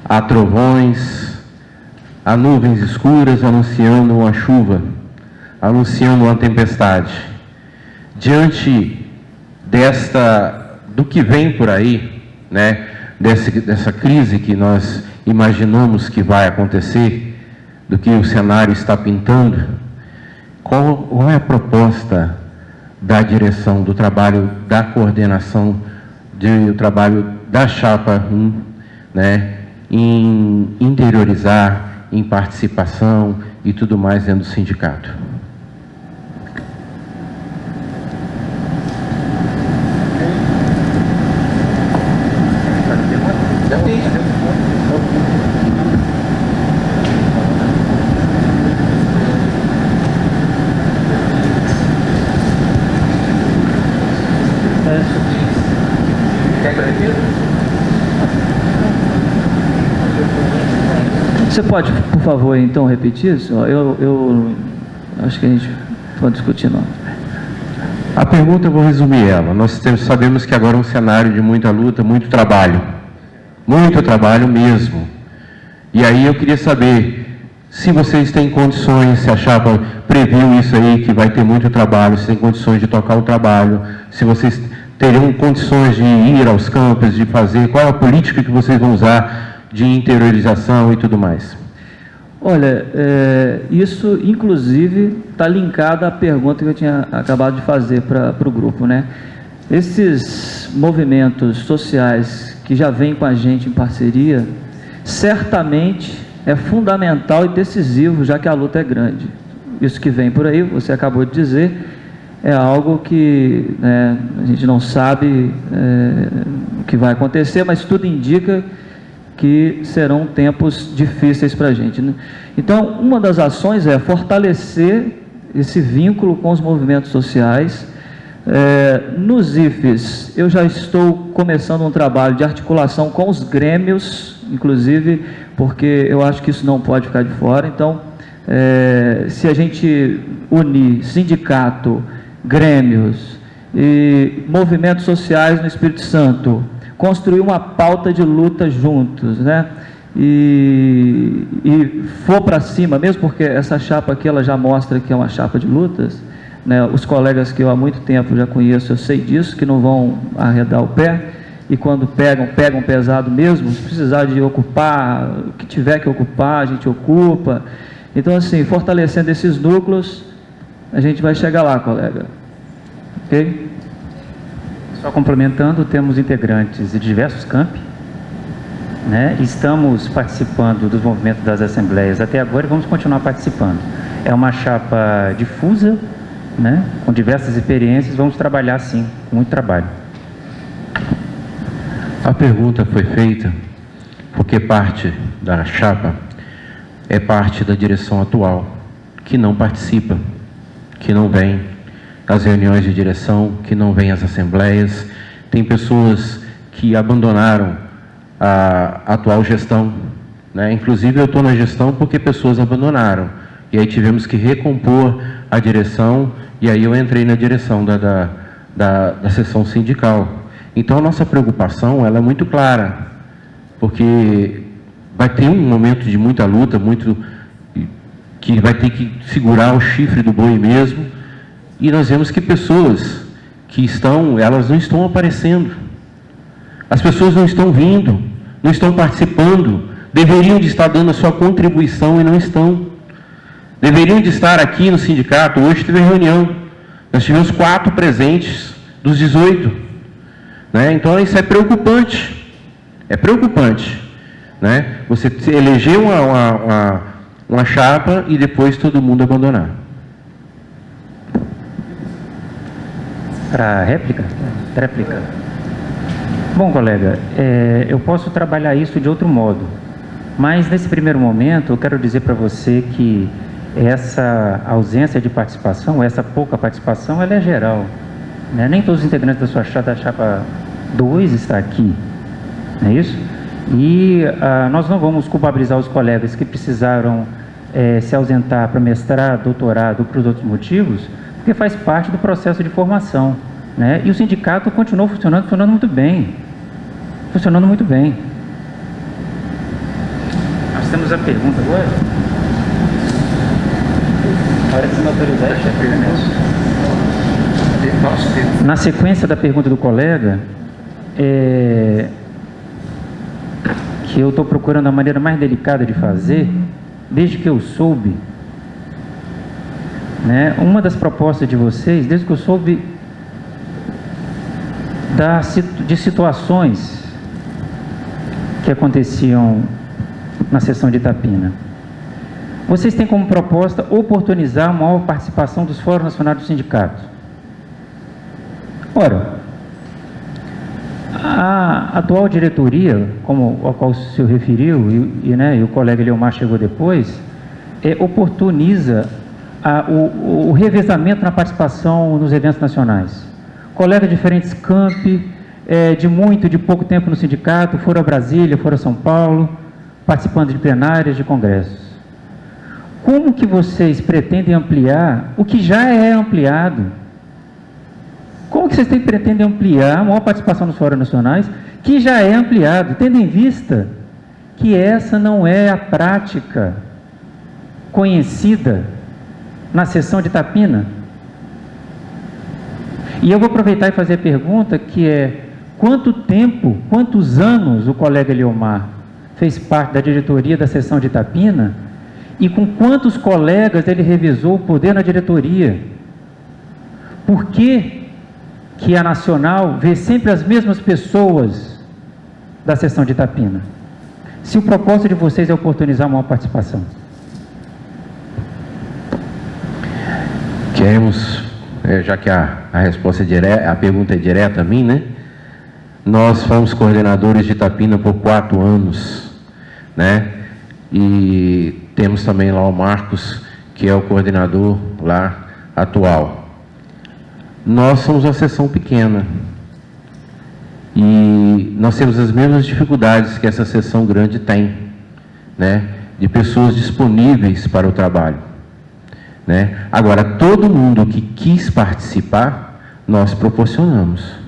há trovões, há nuvens escuras anunciando uma chuva, anunciando uma tempestade. Diante do que vem por aí, né, dessa crise que nós imaginamos que vai acontecer, do que o cenário está pintando, qual é a proposta da direção, do trabalho, da coordenação, do trabalho da Chapa 1, né, em interiorizar, em participação e tudo mais dentro do sindicato? Você pode, por favor, então repetir isso? Eu acho que a gente pode discutir, não. A pergunta eu vou resumir ela. Nós sabemos que agora é um cenário de muita luta, muito trabalho mesmo. E aí eu queria saber se vocês têm condições, se a Chapa previu isso aí, que vai ter muito trabalho, se tem condições de tocar o trabalho, se vocês teriam condições de ir aos campos, de fazer, qual é a política que vocês vão usar de interiorização e tudo mais? Olha, isso inclusive está linkado à pergunta que eu tinha acabado de fazer para o grupo, né? Esses movimentos sociais que já vêm com a gente em parceria, certamente é fundamental e decisivo, já que a luta é grande. Isso que vem por aí, você acabou de dizer, é algo que, né, a gente não sabe o que vai acontecer, mas tudo indica que serão tempos difíceis para a gente, né? Então, uma das ações é fortalecer esse vínculo com os movimentos sociais. Nos IFES, eu já estou começando um trabalho de articulação com os grêmios, inclusive, porque eu acho que isso não pode ficar de fora. Então, se a gente unir sindicato, grêmios e movimentos sociais no Espírito Santo, construir uma pauta de luta juntos, né? E for para cima, mesmo porque essa chapa aqui ela já mostra que é uma chapa de lutas, né? Os colegas que eu há muito tempo já conheço, eu sei disso, que não vão arredar o pé, e quando pegam pesado mesmo. Se precisar de ocupar, o que tiver que ocupar, a gente ocupa. Então, assim, fortalecendo esses núcleos, a gente vai chegar lá, colega. Ok? Só complementando, temos integrantes de diversos campi, né? Estamos participando dos movimentos das assembleias até agora e vamos continuar participando. É uma chapa difusa, né? Com diversas experiências, vamos trabalhar sim, com muito trabalho. A pergunta foi feita porque parte da chapa é parte da direção atual, que não participa, que não vem às reuniões de direção, que não vem às assembleias. Tem pessoas que abandonaram a atual gestão, né? Inclusive eu estou na gestão porque pessoas abandonaram, e aí tivemos que recompor a direção, e aí eu entrei na direção da seção sindical. Então a nossa preocupação ela é muito clara, porque vai ter um momento de muita luta, que vai ter que segurar o chifre do boi mesmo, e nós vemos que pessoas que elas não estão aparecendo, as pessoas não estão vindo, não estão participando deveriam de estar dando a sua contribuição e não estão. Deveriam de estar aqui no sindicato. Hoje teve reunião, nós tivemos 4 presentes dos 18, né? Então isso é preocupante, né? Você eleger uma chapa e depois todo mundo abandonar. Para réplica? Tréplica. Bom, colega, eu posso trabalhar isso de outro modo, mas nesse primeiro momento eu quero dizer para você que essa ausência de participação, essa pouca participação, ela é geral, né? Nem todos os integrantes da chapa 2 estão aqui, não é isso? E nós não vamos culpabilizar os colegas que precisaram se ausentar para mestrado, doutorado ou por outros motivos, porque faz parte do processo de formação, né? E o sindicato continuou funcionando muito bem. Nós temos a pergunta agora. Na hora que você me autorizar, na sequência da pergunta do colega, que eu estou procurando a maneira mais delicada de fazer, desde que eu soube, né, uma das propostas de vocês, desde que eu soube de situações que aconteciam na sessão de Itapina, vocês têm como proposta oportunizar uma maior participação dos fóruns nacionais do sindicato. Ora, a atual diretoria, como a qual o senhor referiu, e o colega Eliomar chegou depois, oportuniza o revezamento na participação nos eventos nacionais. Colegas de diferentes campi, de pouco tempo no sindicato, foram a Brasília, foram a São Paulo, participando de plenárias, de congressos. Como que vocês pretendem ampliar o que já é ampliado? Como que vocês pretendem ampliar a maior participação nos fóruns nacionais, que já é ampliado, tendo em vista que essa não é a prática conhecida na sessão de Itapina? E eu vou aproveitar e fazer a pergunta que é: quantos anos o colega Eliomar fez parte da diretoria da sessão de Itapina e com quantos colegas ele revisou o poder na diretoria? Por que a Nacional vê sempre as mesmas pessoas da sessão de Itapina, se o propósito de vocês é oportunizar uma maior participação? Queremos, já que a resposta é direta, a pergunta é direta a mim, né? Nós fomos coordenadores de Itapina por 4 anos, né? E temos também lá o Marcos, que é o coordenador lá atual. Nós somos uma seção pequena e nós temos as mesmas dificuldades que essa seção grande tem, né? De pessoas disponíveis para o trabalho, né? Agora, todo mundo que quis participar, nós proporcionamos.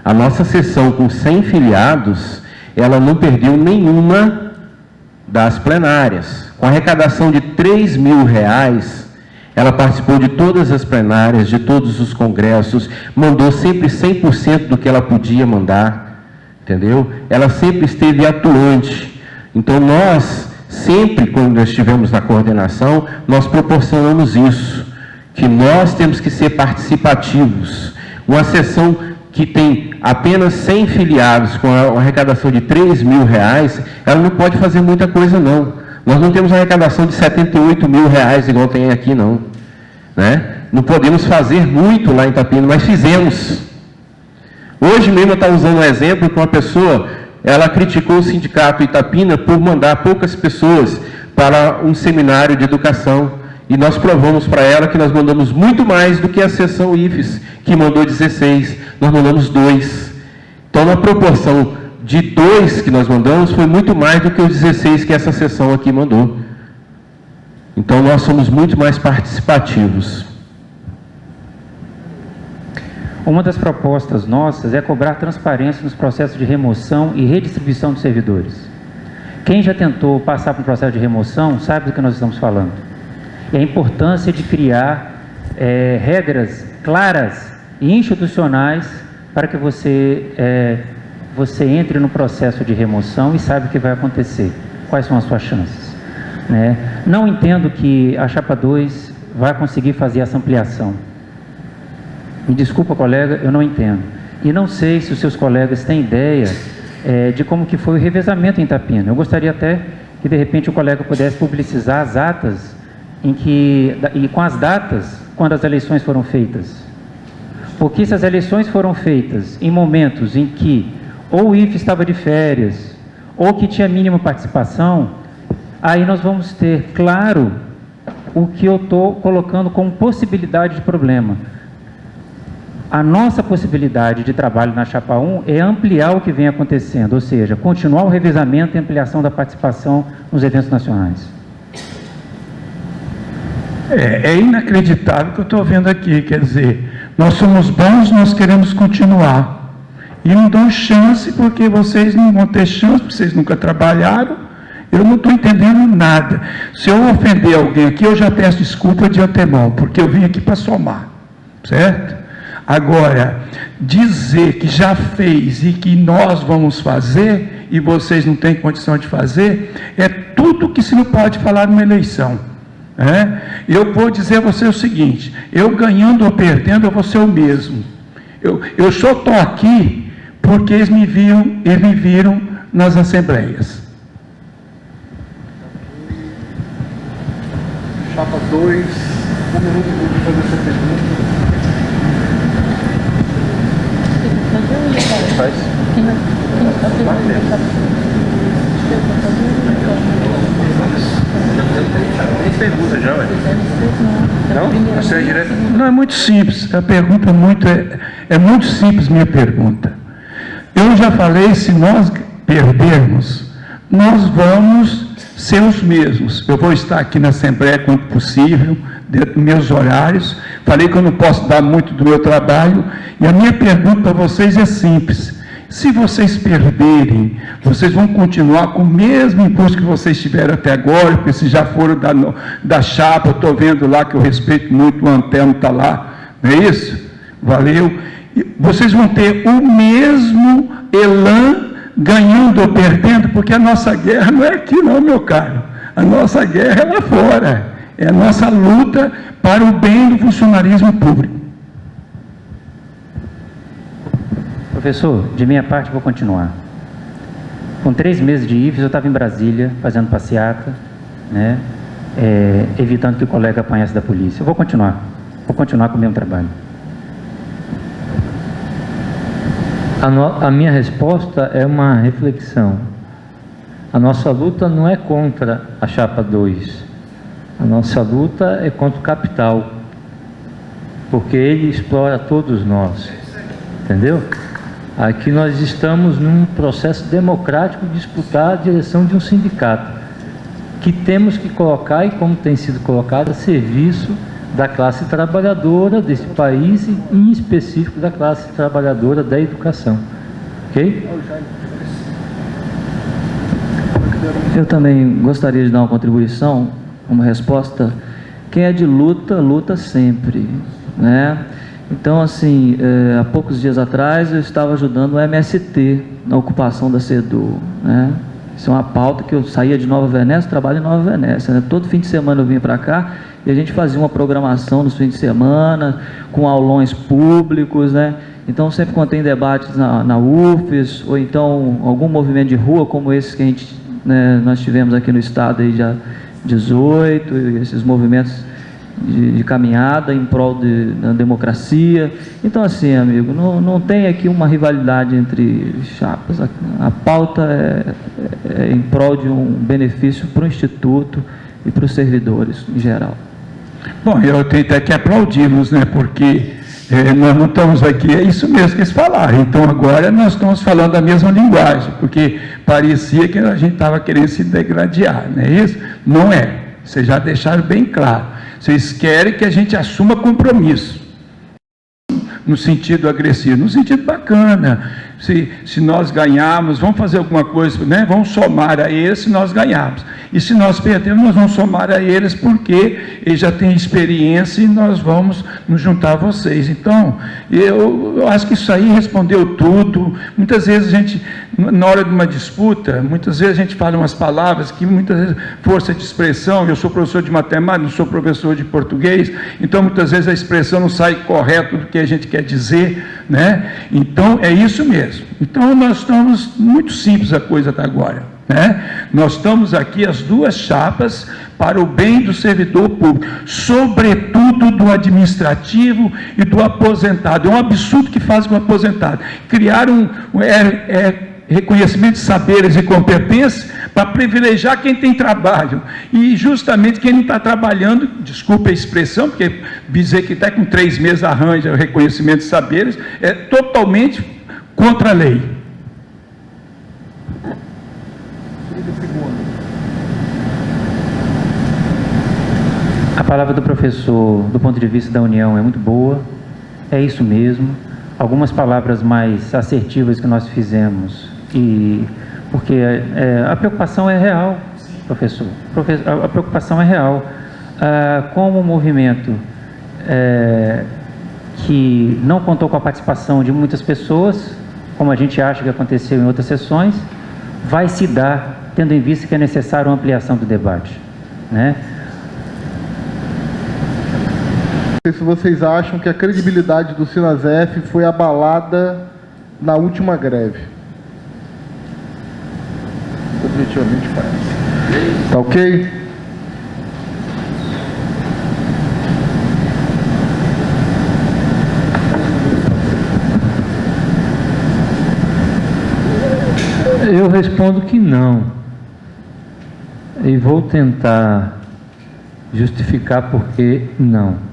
A nossa seção com 100 filiados, ela não perdeu nenhuma das plenárias. Com arrecadação de R$3.000, ela participou de todas as plenárias, de todos os congressos, mandou sempre 100% do que ela podia mandar, entendeu? Ela sempre esteve atuante. Então, nós, sempre, quando nós estivemos na coordenação, nós proporcionamos isso, que nós temos que ser participativos. Uma seção que tem apenas 100 filiados, com a arrecadação de R$3.000, ela não pode fazer muita coisa, não. Nós não temos arrecadação de R$78.000, igual tem aqui, não, né? Não podemos fazer muito lá em Itapina, mas fizemos. Hoje mesmo eu estava usando um exemplo que uma pessoa, ela criticou o sindicato Itapina por mandar poucas pessoas para um seminário de educação. E nós provamos para ela que nós mandamos muito mais do que a seção IFES, que mandou 16, nós mandamos 2. Então, na proporção de 2 que nós mandamos, foi muito mais do que os 16 que essa seção aqui mandou. Então, nós somos muito mais participativos. Uma das propostas nossas é cobrar transparência nos processos de remoção e redistribuição dos servidores. Quem já tentou passar por um processo de remoção sabe do que nós estamos falando. E a importância de criar regras claras e institucionais para que você entre no processo de remoção e saiba o que vai acontecer. quais são as suas chances? Né? Não entendo que a Chapa 2 vai conseguir fazer essa ampliação. Me desculpa, colega, eu não entendo. E não sei se os seus colegas têm ideia de como que foi o revezamento em Itapina. Eu gostaria até que, de repente, o colega pudesse publicizar as atas e com as datas quando as eleições foram feitas. Porque se as eleições foram feitas em momentos em que ou o IFE estava de férias, ou que tinha mínima participação, aí nós vamos ter claro o que eu estou colocando como possibilidade de problema. A nossa possibilidade de trabalho na Chapa 1 é ampliar o que vem acontecendo, ou seja, continuar o revezamento e ampliação da participação nos eventos nacionais. É inacreditável o que eu estou vendo aqui, quer dizer, nós somos bons, nós queremos continuar. E não dão chance porque vocês não vão ter chance, porque vocês nunca trabalharam. Eu não estou entendendo nada. Se eu ofender alguém aqui, eu já peço desculpa de antemão, porque eu vim aqui para somar, certo? Agora, dizer que já fez e que nós vamos fazer, e vocês não têm condição de fazer, é tudo que se não pode falar numa eleição. Eu vou dizer a você o seguinte, eu ganhando ou perdendo, eu vou ser o mesmo. Eu só estou aqui porque eles me viram nas assembleias. Chapa 2, 1 minuto para fazer essa pergunta. Pergunta já, ué. Não? Você é direto? Não, é muito simples. A pergunta é muito simples, minha pergunta. Eu já falei, se nós perdermos, nós vamos ser os mesmos. Eu vou estar aqui na Assembleia quanto possível, dentro dos meus horários. Falei que eu não posso dar muito do meu trabalho. E a minha pergunta para vocês é simples. Se vocês perderem, vocês vão continuar com o mesmo imposto que vocês tiveram até agora, porque se já foram da chapa, eu estou vendo lá que eu respeito muito, o Antelo está lá, não é isso? Valeu. E vocês vão ter o mesmo elan, ganhando ou perdendo, porque a nossa guerra não é aqui não, meu caro. A nossa guerra é lá fora. É a nossa luta para o bem do funcionalismo público. Professor, de minha parte, vou continuar. Com 3 meses de IFES, eu estava em Brasília, fazendo passeata, né, evitando que o colega apanhasse da polícia. Eu vou continuar com o mesmo trabalho. A minha resposta é uma reflexão. A nossa luta não é contra a Chapa 2. A nossa luta é contra o capital, porque ele explora todos nós. Entendeu? Aqui nós estamos num processo democrático de disputar a direção de um sindicato, que temos que colocar, e como tem sido colocado, a serviço da classe trabalhadora desse país, e em específico da classe trabalhadora da educação. Ok? Eu também gostaria de dar uma contribuição, uma resposta. Quem é de luta, luta sempre, né? Então, assim, há poucos dias atrás eu estava ajudando o MST na ocupação da CEDU, né? Isso é uma pauta que eu saía de Nova Venécia, trabalho em Nova Venécia, né? Todo fim de semana eu vinha para cá e a gente fazia uma programação nos fins de semana, com aulões públicos, né? Então, sempre quando tem debates na UFES, ou então algum movimento de rua como esse que nós tivemos aqui no estado aí já 18, e esses movimentos de caminhada em prol da democracia. Então, assim, amigo, não tem aqui uma rivalidade entre chapas. A pauta é em prol de um benefício para o Instituto e para os servidores em geral. Bom, eu tenho até que aplaudi-los, né? Porque nós não estamos aqui, é isso mesmo que eles falaram. Então, agora nós estamos falando a mesma linguagem, porque parecia que a gente estava querendo se degradar, não é isso? Não é. Vocês já deixaram bem claro. Vocês querem que a gente assuma compromisso, no sentido agressivo, no sentido bacana. Se nós ganharmos, vamos fazer alguma coisa, né? Vamos somar a eles se nós ganharmos. E se nós perdermos, nós vamos somar a eles, porque eles já têm experiência e nós vamos nos juntar a vocês. Então, eu acho que isso aí respondeu tudo. Muitas vezes a gente, na hora de uma disputa, muitas vezes a gente fala umas palavras que muitas vezes, força de expressão, eu sou professor de matemática, não sou professor de português, então muitas vezes a expressão não sai correto do que a gente quer dizer, né? Então, é isso mesmo. Então, nós estamos, muito simples a coisa até agora, né? Nós estamos aqui, as duas chapas, para o bem do servidor público, sobretudo do administrativo e do aposentado. É um absurdo que faz com o aposentado. Criar reconhecimento de saberes e competências para privilegiar quem tem trabalho. E justamente quem não está trabalhando, desculpe a expressão, porque dizer que até com 3 meses arranja o reconhecimento de saberes, é totalmente contra a lei. A palavra do professor, do ponto de vista da União, é muito boa, é isso mesmo. Algumas palavras mais assertivas que nós fizemos, porque a preocupação é real, professor, a preocupação é real. Como um movimento que não contou com a participação de muitas pessoas, como a gente acha que aconteceu em outras sessões, vai se dar, tendo em vista que é necessária uma ampliação do debate, né? Não sei se vocês acham que a credibilidade do Sinasef foi abalada na última greve. Definitivamente parece. Tá ok? Eu respondo que não. E vou tentar justificar por que não.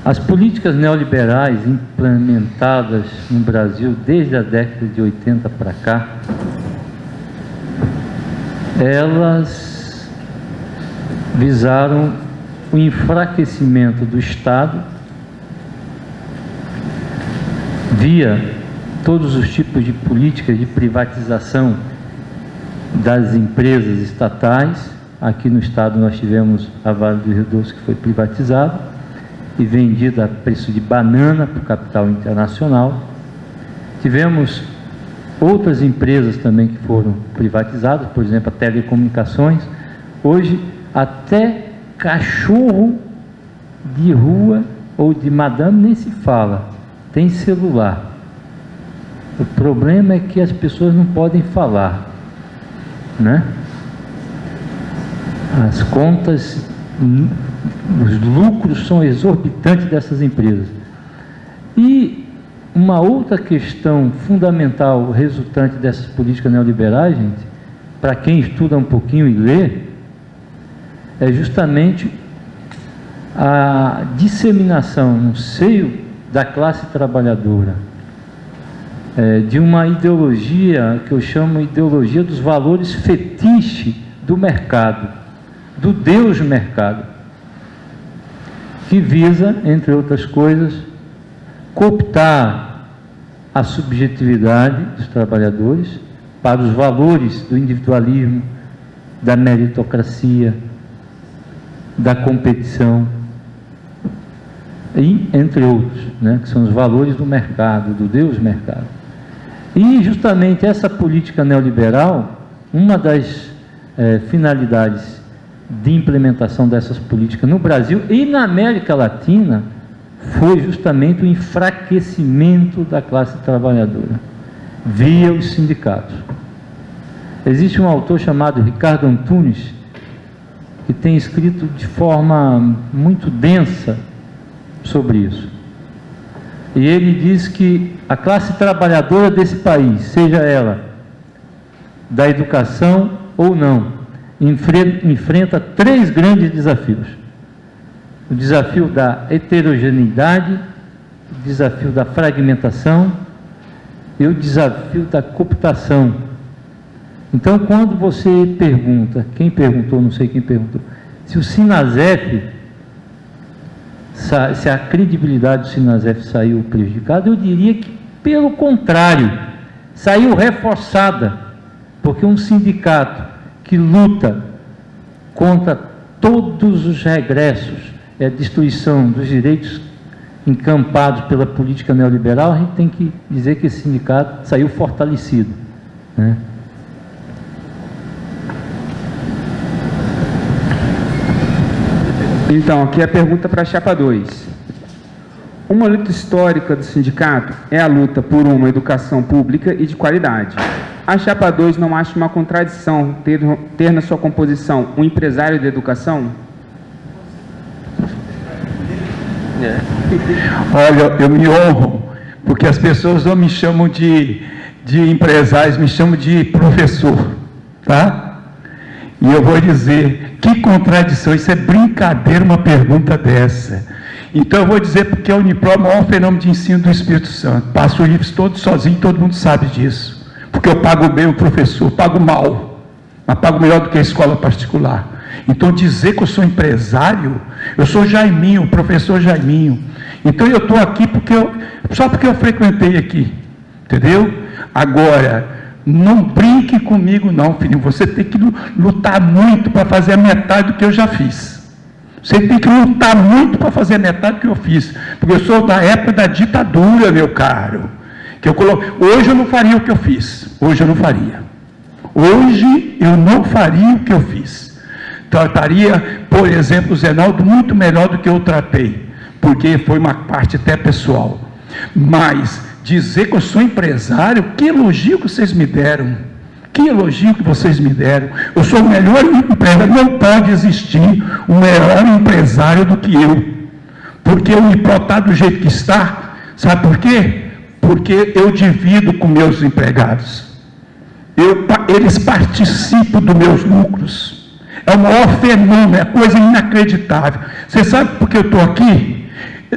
As políticas neoliberais implementadas no Brasil desde a década de 80 para cá, elas visaram o enfraquecimento do Estado via todos os tipos de políticas de privatização das empresas estatais. Aqui no Estado nós tivemos a Vale do Rio Doce, que foi privatizada e vendida a preço de banana para o capital internacional. Tivemos outras empresas também que foram privatizadas, por exemplo, a telecomunicações. Hoje, até cachorro de rua ou de madame nem se fala, tem celular. O problema é que as pessoas não podem falar, né? As contas, os lucros são exorbitantes dessas empresas. E uma outra questão fundamental resultante dessas políticas neoliberais, gente, para quem estuda um pouquinho e lê, é justamente a disseminação no seio da classe trabalhadora de uma ideologia que eu chamo ideologia dos valores fetiche do mercado, do Deus mercado, que visa, entre outras coisas, cooptar a subjetividade dos trabalhadores para os valores do individualismo, da meritocracia, da competição, e entre outros, né, que são os valores do mercado, do Deus mercado. E justamente essa política neoliberal, uma das finalidades de implementação dessas políticas no Brasil e na América Latina foi justamente o enfraquecimento da classe trabalhadora via os sindicatos. Existe um autor chamado Ricardo Antunes que tem escrito de forma muito densa sobre isso. E ele diz que a classe trabalhadora desse país, seja ela da educação ou não, enfrenta 3 grandes desafios: o desafio da heterogeneidade, o desafio da fragmentação e o desafio da cooptação. Então, quando você pergunta, quem perguntou, não sei quem perguntou, se o Sinasef, se a credibilidade do Sinasef saiu prejudicada, eu diria que, pelo contrário, saiu reforçada, porque um sindicato que luta contra todos os regressos, a destruição dos direitos encampados pela política neoliberal, a gente tem que dizer que esse sindicato saiu fortalecido, né? Então, aqui é a pergunta para a Chapa 2. Uma luta histórica do sindicato é a luta por uma educação pública e de qualidade. A Chapa 2 não acha uma contradição ter na sua composição um empresário de educação? Olha, eu me honro, porque as pessoas não me chamam de empresários, me chamam de professor, tá? E eu vou dizer, que contradição, isso é brincadeira uma pergunta dessa. Então eu vou dizer porque a Unipro é o maior fenômeno de ensino do Espírito Santo. Passo o IFES todo sozinho, todo mundo sabe disso. Porque eu pago bem o professor, pago mal, mas pago melhor do que a escola particular. Então dizer que eu sou empresário, eu sou Jaiminho, o professor Jaiminho. Então eu estou aqui só porque eu frequentei aqui, entendeu? Agora, não brinque comigo não, filhinho, você tem que lutar muito para fazer a metade do que eu já fiz. Você tem que lutar muito para fazer a metade do que eu fiz, porque eu sou da época da ditadura, meu caro. Hoje eu não faria o que eu fiz, hoje eu não faria. Hoje eu não faria o que eu fiz. Trataria, por exemplo, o Zenaldo muito melhor do que eu tratei, porque foi uma parte até pessoal. Mas dizer que eu sou empresário, que elogio que vocês me deram. Que elogio que vocês me deram. Eu sou o melhor empresário, não pode existir um melhor empresário do que eu. Porque o Unipro está do jeito que está, sabe por quê? Porque eu divido com meus empregados. Eles participam dos meus lucros. É o maior fenômeno, é coisa inacreditável. Você sabe por que eu estou aqui?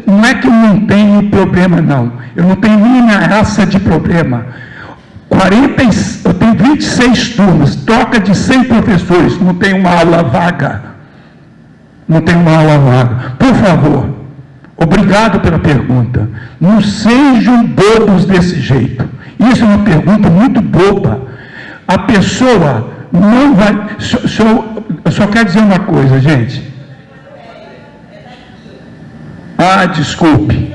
Não é que eu não tenho problema, não. Eu não tenho nenhuma raça de problema. Eu tenho 26 turmas, troca de 100 professores, não tem uma aula vaga. Não tem uma aula vaga. Por favor, obrigado pela pergunta. Não sejam bobos desse jeito. Isso é uma pergunta muito boba. A pessoa não vai... Eu só quero dizer uma coisa, gente. Desculpe.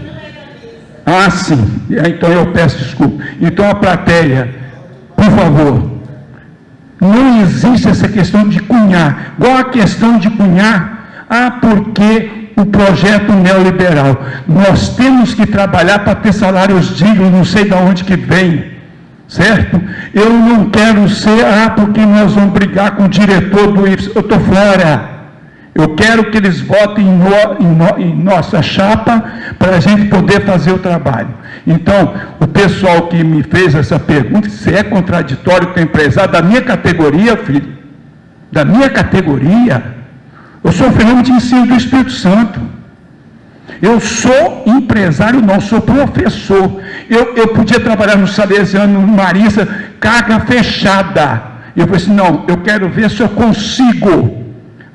Sim. Então eu peço desculpa. Então a plateia, por favor, não existe essa questão de cunhar. Igual a questão de cunhar, porque o projeto neoliberal. Nós temos que trabalhar para ter salários dignos, não sei de onde que vem, certo? Eu não quero ser, porque nós vamos brigar com o diretor do IFES. Eu estou fora. Eu quero que eles votem em nossa chapa para a gente poder fazer o trabalho. Então, o pessoal que me fez essa pergunta, se é contraditório com o empresário da minha categoria, filho, da minha categoria, eu sou um fenômeno de ensino do Espírito Santo. Eu sou empresário, não, sou professor. Eu podia trabalhar no Salesiano, no Marista, carga fechada. Eu falei assim, não, eu quero ver se eu consigo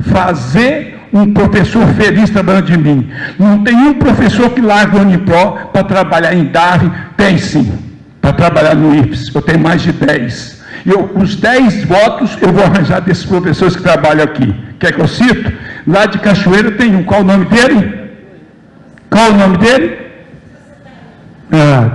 fazer um professor feliz trabalhando de mim. Não tem um professor que larga o Unipro para trabalhar em DAV, tem sim, para trabalhar no IFES. Eu tenho mais de 10. Os 10 votos eu vou arranjar desses professores que trabalham aqui. Quer que eu cito? Lá de Cachoeira tem um. Qual o nome dele? Qual o nome dele?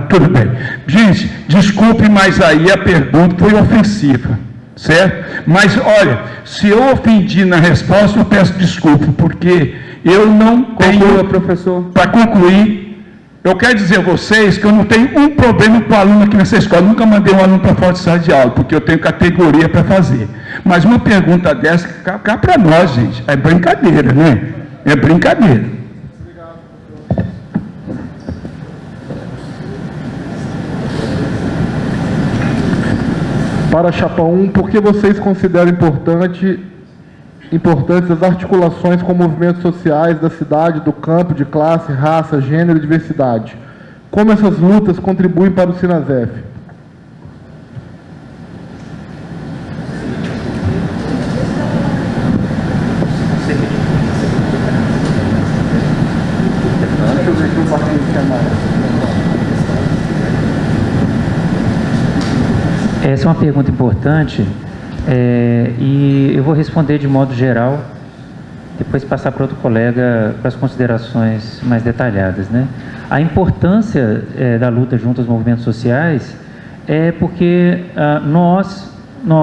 Tudo bem. Gente, desculpe, mas aí a pergunta foi ofensiva, certo? Mas, olha, se eu ofendi na resposta, eu peço desculpa, porque eu não tenho... professor. Para concluir, eu quero dizer a vocês que eu não tenho um problema com o aluno aqui nessa escola. Eu nunca mandei um aluno para fora de sala de aula, porque eu tenho categoria para fazer. Mas uma pergunta dessa, cá para nós, gente, é brincadeira, né? É brincadeira. Para a Chapa 1, por que vocês consideram importantes as articulações com movimentos sociais da cidade, do campo, de classe, raça, gênero e diversidade? Como essas lutas contribuem para o Sinasef? Essa é uma pergunta importante, E eu vou responder de modo geral, depois passar para outro colega para as considerações mais detalhadas, né? A importância da luta junto aos movimentos sociais é porque nós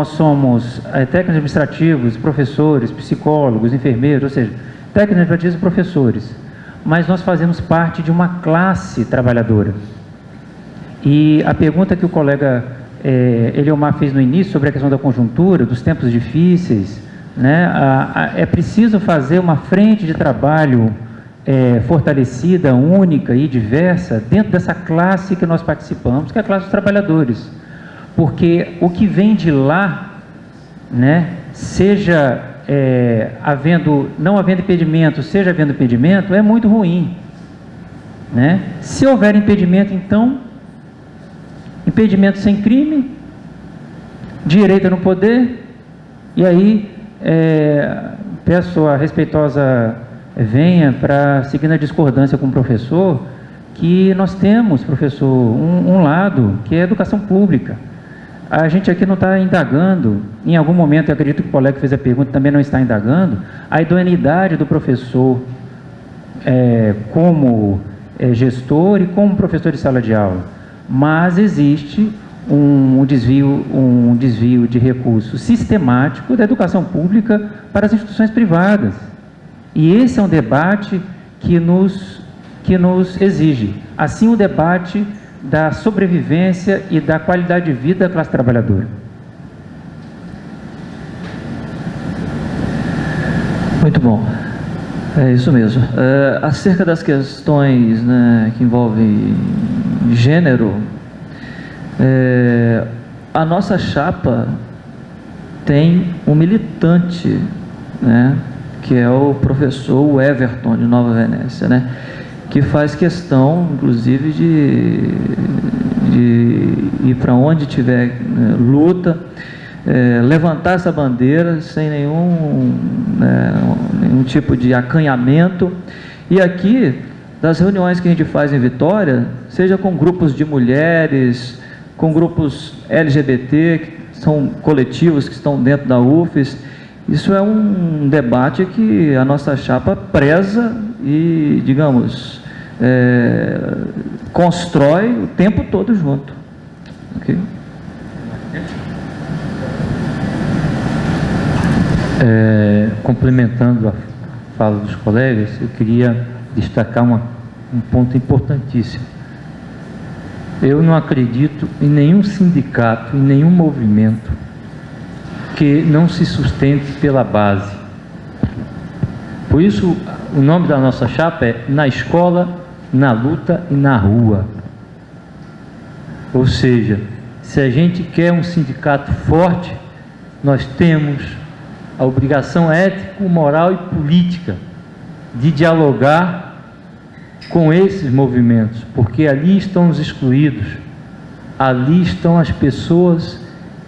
somos técnicos administrativos, professores, psicólogos, enfermeiros, ou seja, técnicos administrativos e professores, mas nós fazemos parte de uma classe trabalhadora. E a pergunta que o colega Eliomar fez no início sobre a questão da conjuntura, dos tempos difíceis, né? É preciso fazer uma frente de trabalho fortalecida, única e diversa dentro dessa classe que nós participamos, que é a classe dos trabalhadores. Porque o que vem de lá, né, seja não havendo impedimento, seja havendo impedimento, é muito ruim, né? Se houver impedimento, então, impedimento sem crime, direito no poder, e aí peço a respeitosa venha para seguir na discordância com o professor, que nós temos, professor, um lado que é a educação pública. A gente aqui não está indagando, em algum momento, eu acredito que o colega que fez a pergunta também não está indagando, a idoneidade do professor como gestor e como professor de sala de aula. Mas existe um desvio de recursos sistemático da educação pública para as instituições privadas. E esse é um debate que nos exige. Assim, o debate da sobrevivência e da qualidade de vida da classe trabalhadora. Muito bom. É isso mesmo. Acerca das questões, né, que envolvem gênero, a nossa chapa tem um militante, né, que é o professor Everton, de Nova Venécia, né, que faz questão, inclusive, de ir para onde tiver luta, levantar essa bandeira sem nenhum tipo de acanhamento. E aqui, das reuniões que a gente faz em Vitória, seja com grupos de mulheres, com grupos LGBT, que são coletivos que estão dentro da UFES, isso é um debate que a nossa chapa preza e, digamos, constrói o tempo todo junto. Okay? Complementando a fala dos colegas, eu queria destacar um ponto importantíssimo. Eu não acredito em nenhum sindicato, em nenhum movimento que não se sustente pela base. Por isso, o nome da nossa chapa é Na Escola, na Luta e na Rua. Ou seja, se a gente quer um sindicato forte, nós temos a obrigação ética, moral e política de dialogar com esses movimentos, porque ali estão os excluídos, ali estão as pessoas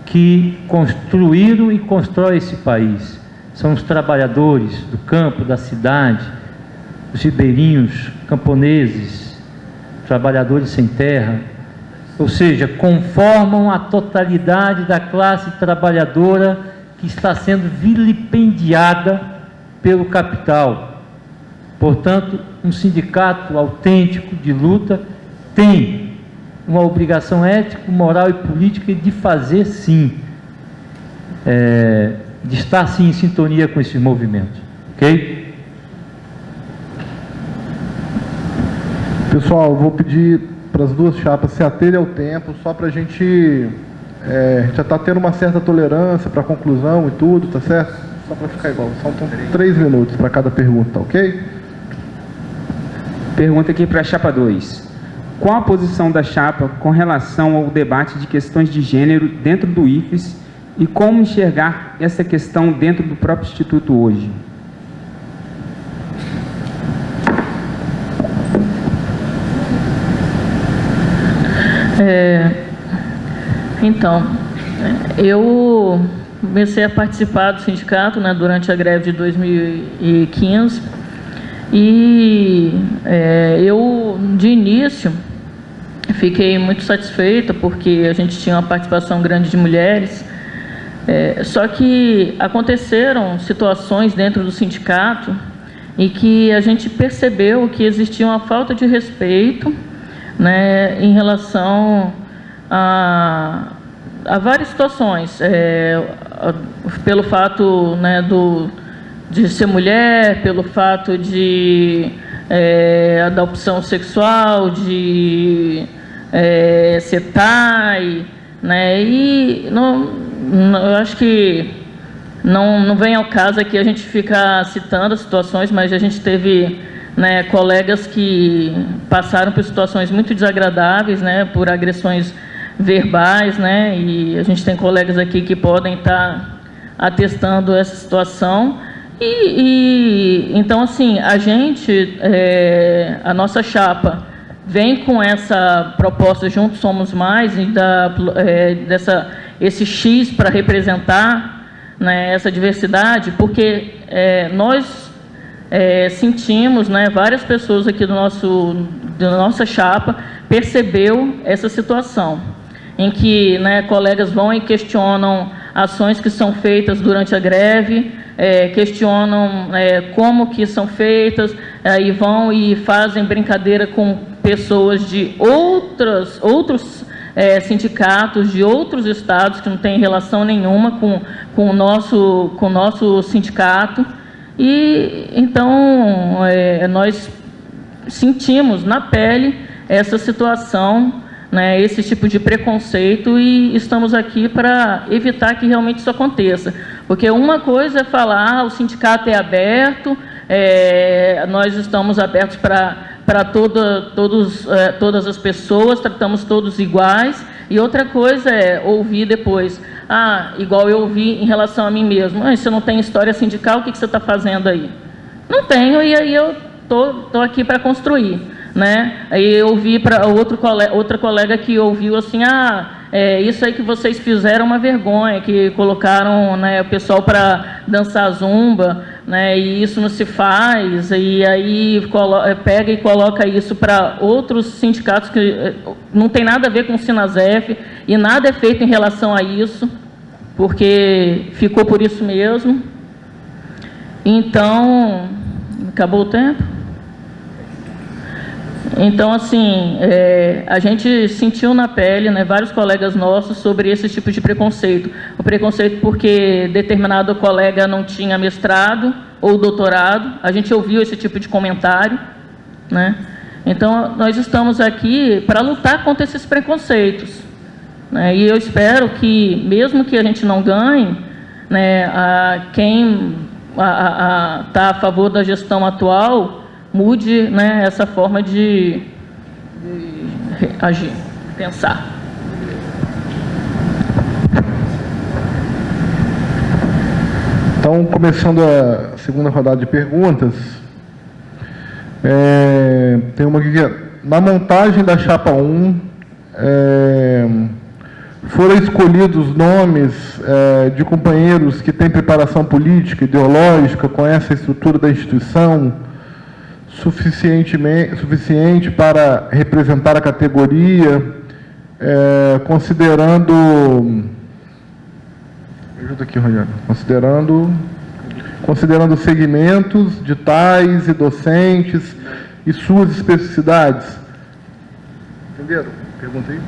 que construíram e constroem esse país. São os trabalhadores do campo, da cidade, os ribeirinhos, camponeses, trabalhadores sem terra, ou seja, conformam a totalidade da classe trabalhadora que está sendo vilipendiada pelo capital. Portanto, um sindicato autêntico de luta tem uma obrigação ética, moral e política de fazer sim, de estar sim em sintonia com esses movimentos, ok? Pessoal, vou pedir para as duas chapas se aterem ao tempo, só para a gente já está tendo uma certa tolerância para a conclusão e tudo, tá certo? Só para ficar igual, faltam 3 minutos para cada pergunta, ok? Pergunta aqui para a chapa 2. Qual a posição da chapa com relação ao debate de questões de gênero dentro do IFES e como enxergar essa questão dentro do próprio Instituto hoje? Então, eu comecei a participar do sindicato, né, durante a greve de 2015 e eu, de início, fiquei muito satisfeita porque a gente tinha uma participação grande de mulheres Só que aconteceram situações dentro do sindicato e que a gente percebeu que existia uma falta de respeito, né, em relação a várias situações, pelo fato, né, de ser mulher, pelo fato da opção sexual, de ser TAI, né, e eu acho que não vem ao caso aqui a gente ficar citando as situações, mas a gente teve, né, colegas que passaram por situações muito desagradáveis, né, por agressões verbais, né, e a gente tem colegas aqui que podem estar atestando essa situação. Então, assim, a nossa chapa vem com essa proposta Juntos Somos Mais, e esse X para representar, né, essa diversidade, porque nós sentimos, né, várias pessoas aqui da nossa chapa percebeu essa situação, em que, né, colegas vão e questionam ações que são feitas durante a greve, questionam como que são feitas, e vão e fazem brincadeira com pessoas de outros sindicatos de outros estados que não têm relação nenhuma com o nosso sindicato. E então nós sentimos na pele essa situação, né, esse tipo de preconceito, e estamos aqui para evitar que realmente isso aconteça. Porque uma coisa é falar, o sindicato é aberto, nós estamos abertos para todas as pessoas, tratamos todos iguais, e outra coisa é ouvir depois, igual eu ouvi em relação a mim mesmo, você não tem história sindical, o que você está fazendo aí? Não tenho, e aí eu estou aqui para construir, né? Aí eu ouvi para outra colega que ouviu assim, isso aí que vocês fizeram é uma vergonha, que colocaram, né, o pessoal para dançar zumba, né, e isso não se faz, e aí pega e coloca isso para outros sindicatos que não tem nada a ver com o Sinasef, e nada é feito em relação a isso, porque ficou por isso mesmo. Então, acabou o tempo? Então, assim, a gente sentiu na pele, né, vários colegas nossos, sobre esse tipo de preconceito. O preconceito porque determinado colega não tinha mestrado ou doutorado, a gente ouviu esse tipo de comentário, né? Então, nós estamos aqui para lutar contra esses preconceitos, né? E eu espero que, mesmo que a gente não ganhe, né, quem está a favor da gestão atual mude, né, essa forma de agir, pensar. Então, começando a segunda rodada de perguntas, tem uma aqui que na montagem da chapa 1, foram escolhidos nomes de companheiros que têm preparação política, ideológica, conhecem a estrutura da instituição, suficiente para representar a categoria, considerando... Ajuda aqui, Rogério. Considerando segmentos de tais e docentes e suas especificidades. Entenderam? Pergunta aí.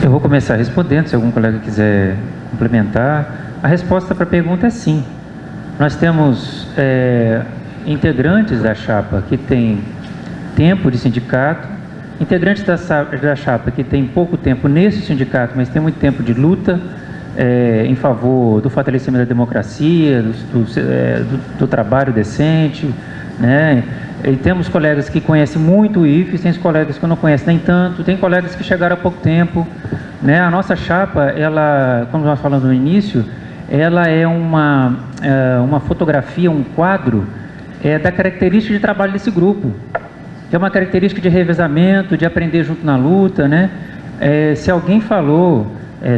Eu vou começar respondendo, se algum colega quiser complementar. A resposta para a pergunta é sim. Nós temos integrantes da chapa que têm tempo de sindicato, integrantes da chapa que têm pouco tempo nesse sindicato, mas têm muito tempo de luta em favor do fortalecimento da democracia, do trabalho decente, né? E temos colegas que conhecem muito o IFES, tem colegas que não conhecem nem tanto, tem colegas que chegaram há pouco tempo, né? A nossa chapa, ela, como nós falamos no início, ela é uma fotografia, um quadro da característica de trabalho desse grupo. É uma característica de revezamento, de aprender junto na luta, né? Se alguém falou,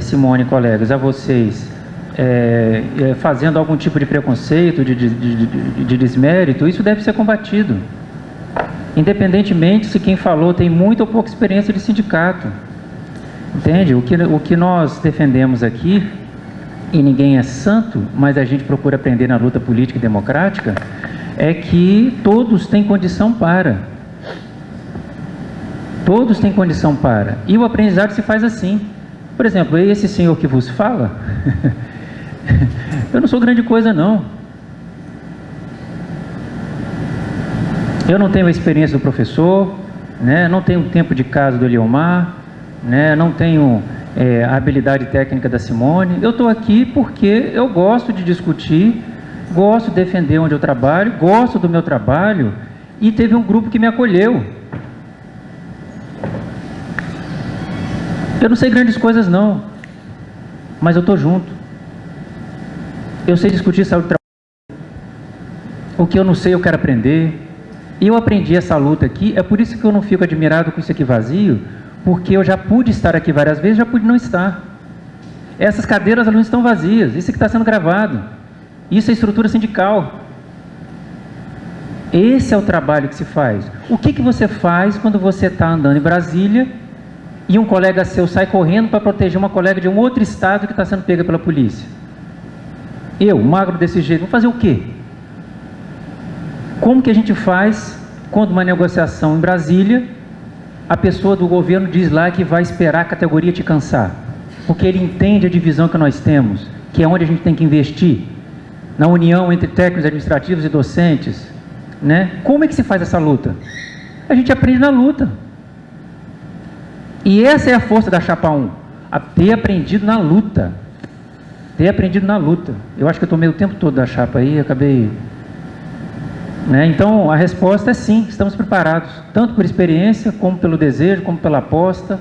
Simone e colegas, a vocês, fazendo algum tipo de preconceito, de desmérito, isso deve ser combatido. Independentemente se quem falou tem muita ou pouca experiência de sindicato. Entende? O que nós defendemos aqui, e ninguém é santo, mas a gente procura aprender na luta política e democrática, é que todos têm condição para. Todos têm condição para. E o aprendizado se faz assim. Por exemplo, esse senhor que vos fala, eu não sou grande coisa, não. Eu não tenho a experiência do professor, né? Não tenho o tempo de casa do Eliomar, né? Não tenho a habilidade técnica da Simone. Eu estou aqui porque eu gosto de discutir, gosto de defender onde eu trabalho, gosto do meu trabalho, e teve um grupo que me acolheu. Eu não sei grandes coisas, não, mas eu estou junto. Eu sei discutir saúde do trabalho. O que eu não sei, eu quero aprender. E eu aprendi essa luta aqui. É por isso que eu não fico admirado com isso aqui vazio, porque eu já pude estar aqui várias vezes, já pude não estar. Essas cadeiras não estão vazias. Isso aqui está sendo gravado. Isso é estrutura sindical. Esse é o trabalho que se faz. O que você faz quando você está andando em Brasília e um colega seu sai correndo para proteger uma colega de um outro estado que está sendo pega pela polícia? Eu, magro desse jeito, vou fazer o quê? Como que a gente faz quando uma negociação em Brasília, a pessoa do governo diz lá que vai esperar a categoria te cansar? Porque ele entende a divisão que nós temos, que é onde a gente tem que investir, na união entre técnicos administrativos e docentes, né? Como é que se faz essa luta? A gente aprende na luta. E essa é a força da Chapa 1, a ter aprendido na luta. Ter aprendido na luta. Eu acho que eu tomei o tempo todo da chapa aí, acabei... Né? Então, a resposta é sim, estamos preparados, tanto por experiência, como pelo desejo, como pela aposta,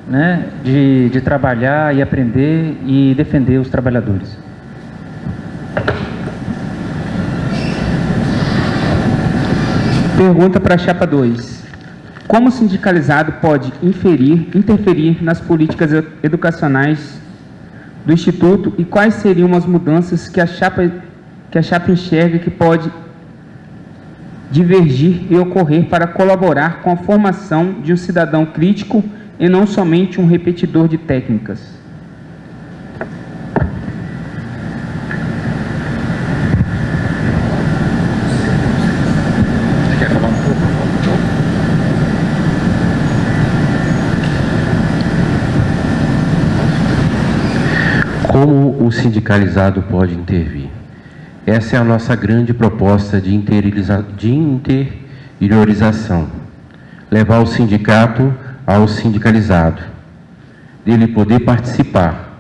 né? de trabalhar e aprender e defender os trabalhadores. Pergunta para a Chapa 2. Como o sindicalizado pode interferir nas políticas educacionais do Instituto e quais seriam as mudanças que a Chapa enxerga que pode divergir e ocorrer para colaborar com a formação de um cidadão crítico e não somente um repetidor de técnicas? Você quer falar um pouco? Como o sindicalizado pode intervir? Essa é a nossa grande proposta de interiorização. Levar o sindicato ao sindicalizado, dele poder participar,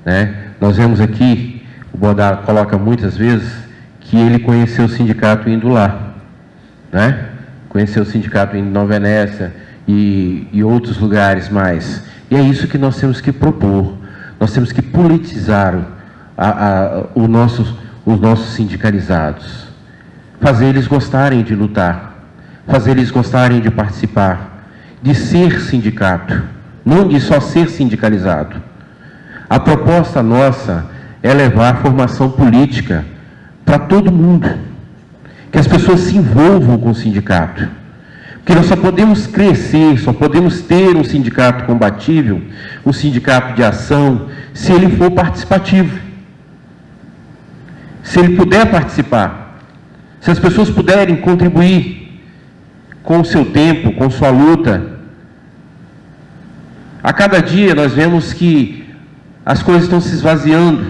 né? Nós vemos aqui, o Bodar coloca muitas vezes, que ele conheceu o sindicato indo lá, né? Conheceu o sindicato indo em Nova Venécia e outros lugares mais. E é isso que nós temos que propor. Nós temos que politizar os nossos sindicalizados, fazer eles gostarem de lutar, fazer eles gostarem de participar, de ser sindicato, não de só ser sindicalizado. A proposta nossa é levar a formação política para todo mundo, que as pessoas se envolvam com o sindicato, porque nós só podemos crescer, só podemos ter um sindicato combatível, um sindicato de ação, se ele for participativo. Se ele puder participar, se as pessoas puderem contribuir com o seu tempo, com sua luta. A cada dia nós vemos que as coisas estão se esvaziando,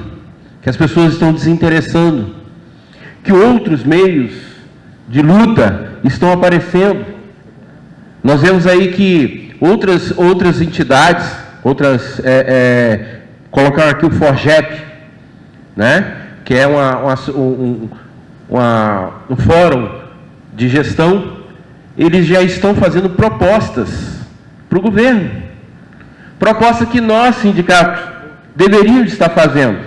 que as pessoas estão desinteressando, que outros meios de luta estão aparecendo. Nós vemos aí que outras entidades, colocar aqui o FORGEP, né? Que é um fórum de gestão, eles já estão fazendo propostas para o governo. Proposta que nós, sindicatos, deveríamos estar fazendo.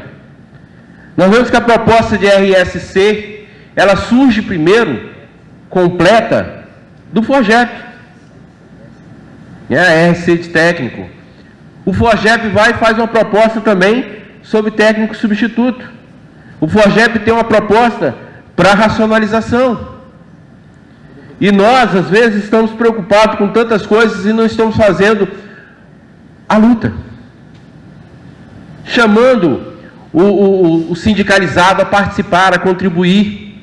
Nós vemos que a proposta de RSC, ela surge primeiro, completa, do FORGEP. A RSC de técnico. O FORGEP vai e faz uma proposta também sobre técnico substituto. O FORGEP tem uma proposta para racionalização. E nós, às vezes, estamos preocupados com tantas coisas e não estamos fazendo a luta, chamando o sindicalizado a participar, a contribuir.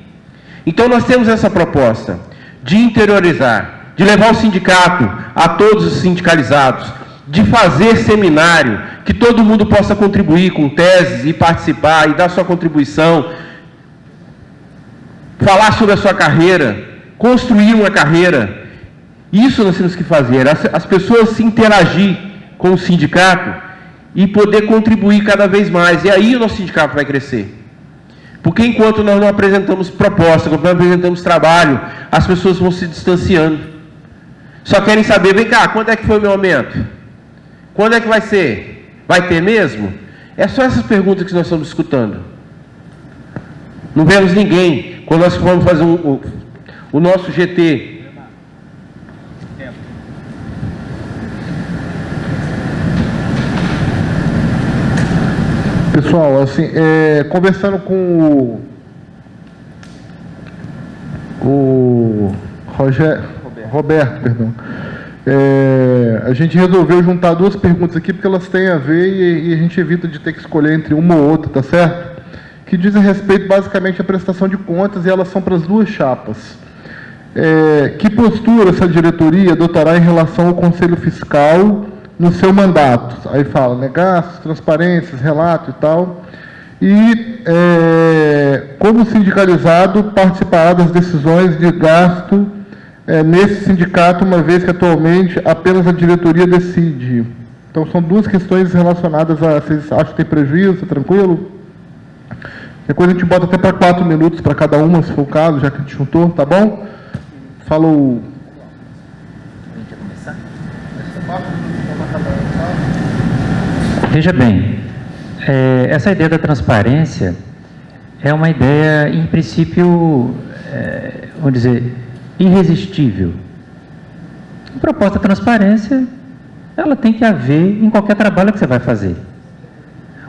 Então nós temos essa proposta de interiorizar, de levar o sindicato a todos os sindicalizados, de fazer seminário, que todo mundo possa contribuir com teses e participar e dar sua contribuição, falar sobre a sua carreira, construir uma carreira. Isso nós temos que fazer, as pessoas se interagir com o sindicato e poder contribuir cada vez mais. E aí o nosso sindicato vai crescer. Porque enquanto nós não apresentamos proposta, enquanto não apresentamos trabalho, as pessoas vão se distanciando. Só querem saber, vem cá, quando é que foi o meu aumento? Quando é que vai ser? Vai ter mesmo? É só essas perguntas que nós estamos escutando. Não vemos ninguém. Quando nós vamos fazer o nosso GT, pessoal, assim, conversando com o Roberto, perdão, a gente resolveu juntar duas perguntas aqui porque elas têm a ver e a gente evita de ter que escolher entre uma ou outra, tá certo? Que dizem respeito basicamente à prestação de contas e elas são para as duas chapas. Que postura essa diretoria adotará em relação ao Conselho Fiscal no seu mandato? Aí fala, né, gastos, transparências, relato e tal. E como sindicalizado participará das decisões de gasto nesse sindicato, uma vez que atualmente apenas a diretoria decide. Então são duas questões relacionadas a... Vocês acham que tem prejuízo? Tá tranquilo? Depois a gente bota até para 4 minutos para cada uma, se for o caso, já que a gente juntou, tá bom? Falou. Veja bem, essa ideia da transparência é uma ideia, em princípio, vamos dizer, irresistível. A proposta de transparência, ela tem que haver em qualquer trabalho que você vai fazer.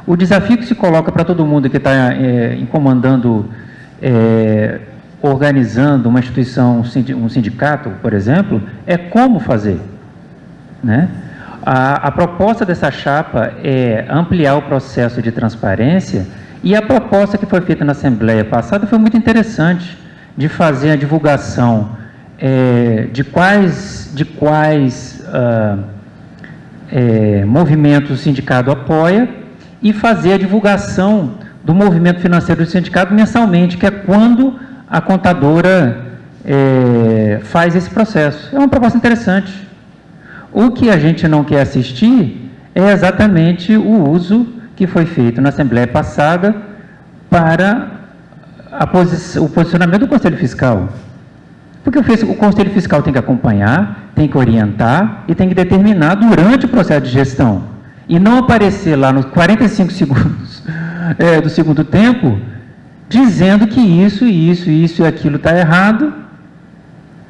O desafio que se coloca para todo mundo que está comandando, organizando uma instituição, um sindicato, por exemplo, é como fazer, né? A proposta dessa chapa é ampliar o processo de transparência, e a proposta que foi feita na Assembleia passada foi muito interessante, de fazer a divulgação de quais movimentos o sindicato apoia, e fazer a divulgação do movimento financeiro do sindicato mensalmente, que é quando a contadora faz esse processo. É uma proposta interessante. O que a gente não quer assistir é exatamente o uso que foi feito na Assembleia passada para o posicionamento do Conselho Fiscal. Porque o Conselho Fiscal tem que acompanhar, tem que orientar e tem que determinar durante o processo de gestão. E não aparecer lá nos 45 segundos do segundo tempo, dizendo que isso e aquilo está errado,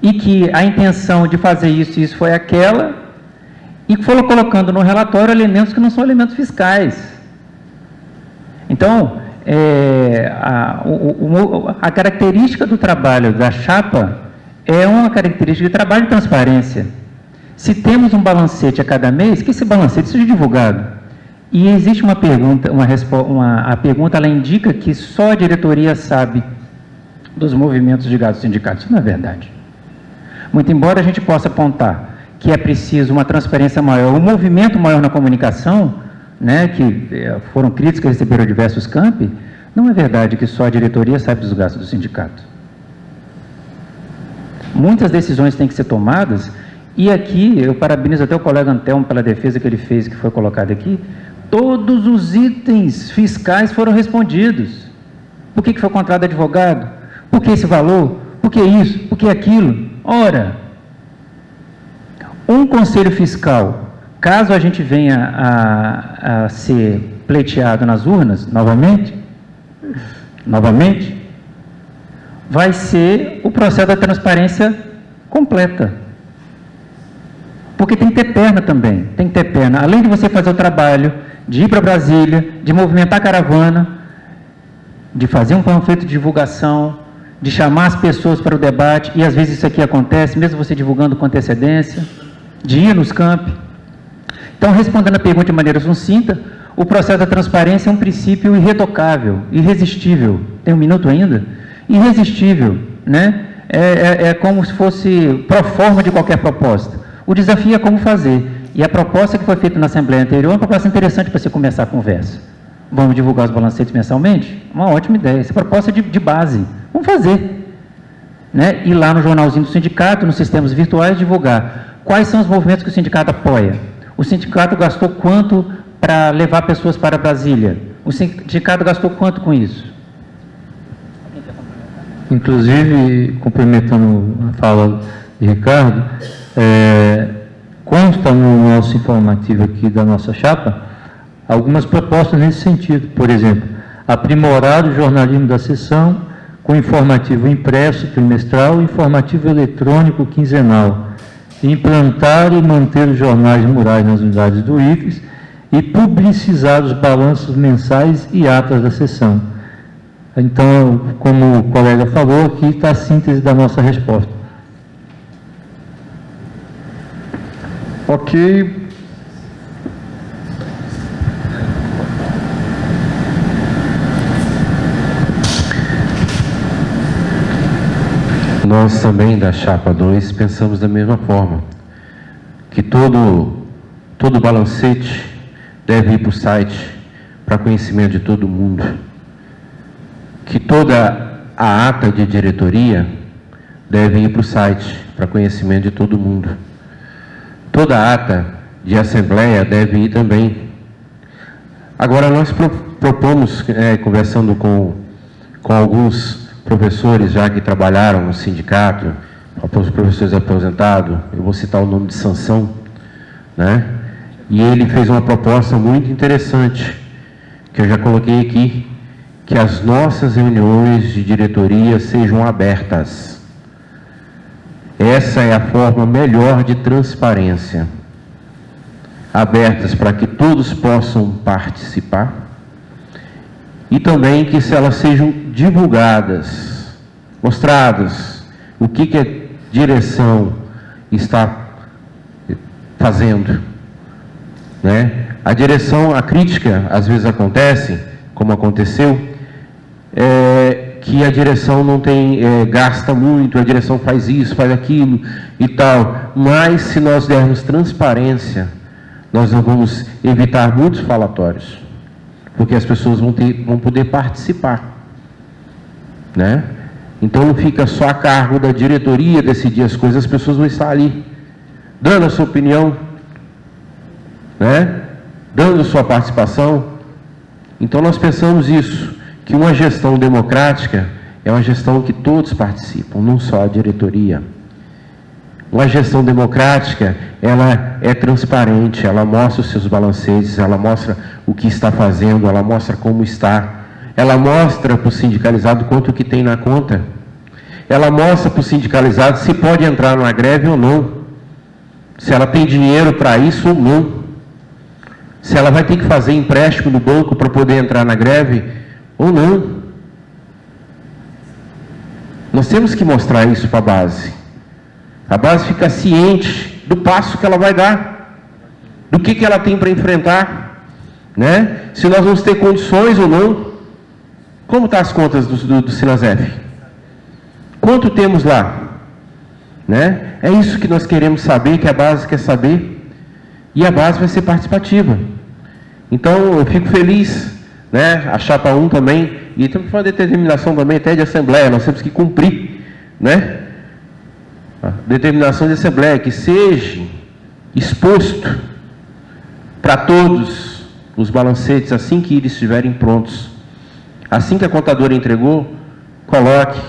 e que a intenção de fazer isso e isso foi aquela, e foi colocando no relatório elementos que não são elementos fiscais. Então, a característica do trabalho da chapa é uma característica de trabalho de transparência. Se temos um balancete a cada mês, que esse balancete seja divulgado. E existe uma pergunta, a pergunta ela indica que só a diretoria sabe dos movimentos de gastos sindicatos. Isso não é verdade. Muito embora a gente possa apontar que é preciso uma transparência maior, um movimento maior na comunicação, né, que foram críticas que receberam diversos campi, não é verdade que só a diretoria sabe dos gastos do sindicato. Muitas decisões têm que ser tomadas, e aqui eu parabenizo até o colega Antelmo pela defesa que ele fez, que foi colocada aqui. Todos os itens fiscais foram respondidos. Por que foi contratado advogado? Por que esse valor? Por que isso? Por que aquilo? Ora, um conselho fiscal, caso a gente venha a ser pleiteado nas urnas, novamente, vai ser o processo da transparência completa. Porque tem que ter perna também, tem que ter perna. Além de você fazer o trabalho, de ir para Brasília, de movimentar a caravana, de fazer um panfleto de divulgação, de chamar as pessoas para o debate, e às vezes isso aqui acontece, mesmo você divulgando com antecedência, de ir nos campi. Então, Então, respondendo a pergunta de maneira sucinta, o processo da transparência é um princípio irretocável, irresistível. Tem um minuto ainda? Irresistível, né? É como se fosse pro forma de qualquer proposta. O desafio é como fazer. E a proposta que foi feita na Assembleia anterior é uma proposta interessante para você começar a conversa. Vamos divulgar os balancetes mensalmente? Uma ótima ideia. Essa proposta é de base. Vamos fazer. Né? Ir lá no jornalzinho do sindicato, nos sistemas virtuais, divulgar. Quais são os movimentos que o sindicato apoia? O sindicato gastou quanto para levar pessoas para Brasília? O sindicato gastou quanto com isso? Inclusive, complementando a fala de Ricardo, consta no nosso informativo aqui da nossa chapa algumas propostas nesse sentido. Por exemplo, aprimorar o jornalismo da sessão com informativo impresso trimestral e informativo eletrônico quinzenal, implantar e manter os jornais murais nas unidades do IFES e publicizar os balanços mensais e atas da sessão. Então, como o colega falou, aqui está a síntese da nossa resposta. Ok. Nós também, da Chapa 2, pensamos da mesma forma, que todo balancete deve ir para o site, para conhecimento de todo mundo, que toda a ata de diretoria deve ir para o site, para conhecimento de todo mundo. Toda a ata de assembleia deve ir também. Agora, nós propomos, conversando com alguns professores já que trabalharam no sindicato, os professores aposentados, eu vou citar o nome de Sansão, né? E ele fez uma proposta muito interessante, que eu já coloquei aqui, que as nossas reuniões de diretoria sejam abertas. Essa é a forma melhor de transparência. Abertas para que todos possam participar e também que elas sejam divulgadas, mostradas, o que a direção está fazendo, né? A direção, a crítica às vezes acontece, como aconteceu, que a direção não tem, gasta muito, a direção faz isso, faz aquilo e tal, mas se nós dermos transparência, nós não vamos evitar muitos falatórios, porque as pessoas vão poder participar, né? Então não fica só a cargo da diretoria decidir as coisas, as pessoas vão estar ali, dando a sua opinião, né? Dando a sua participação. Então nós pensamos isso, que uma gestão democrática é uma gestão que todos participam, não só a diretoria. Uma gestão democrática, ela é transparente, ela mostra os seus balancetes, ela mostra o que está fazendo, ela mostra como está, ela mostra para o sindicalizado quanto que tem na conta, ela mostra para o sindicalizado se pode entrar na greve ou não, se ela tem dinheiro para isso ou não, se ela vai ter que fazer empréstimo no banco para poder entrar na greve ou não. Nós temos que mostrar isso para a base. A base fica ciente do passo que ela vai dar, do que ela tem para enfrentar, né? Se nós vamos ter condições ou não. Como estão as contas do Sinasef? Quanto temos lá? Né? É isso que nós queremos saber, que a base quer saber, e a base vai ser participativa. Então, eu fico feliz, né? A Chapa 1 também, e temos que fazer determinação também até de assembleia, nós temos que cumprir, né? A determinação de assembleia, que seja exposto para todos os balancetes, assim que eles estiverem prontos. Assim que a contadora entregou, coloque.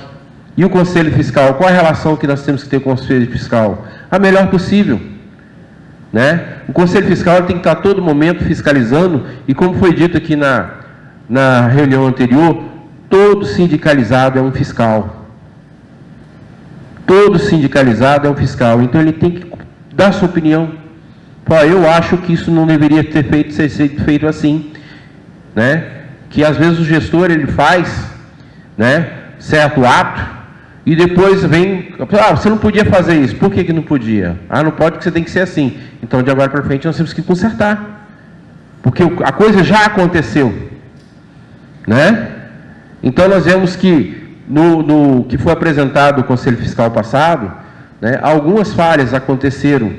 E o Conselho Fiscal, qual a relação que nós temos que ter com o Conselho Fiscal? A melhor possível, né? O Conselho Fiscal tem que estar a todo momento fiscalizando, e como foi dito aqui na reunião anterior, todo sindicalizado é um fiscal. Todo sindicalizado é um fiscal, então ele tem que dar sua opinião. Eu acho que isso não deveria ser feito assim, né? Que às vezes o gestor ele faz, né, certo ato, e depois vem, você não podia fazer isso. Por que não podia? Não pode, porque você tem que ser assim. Então, de agora para frente, nós temos que consertar, porque a coisa já aconteceu, né? Então, nós vemos que no que foi apresentado no Conselho Fiscal passado, né, algumas falhas aconteceram,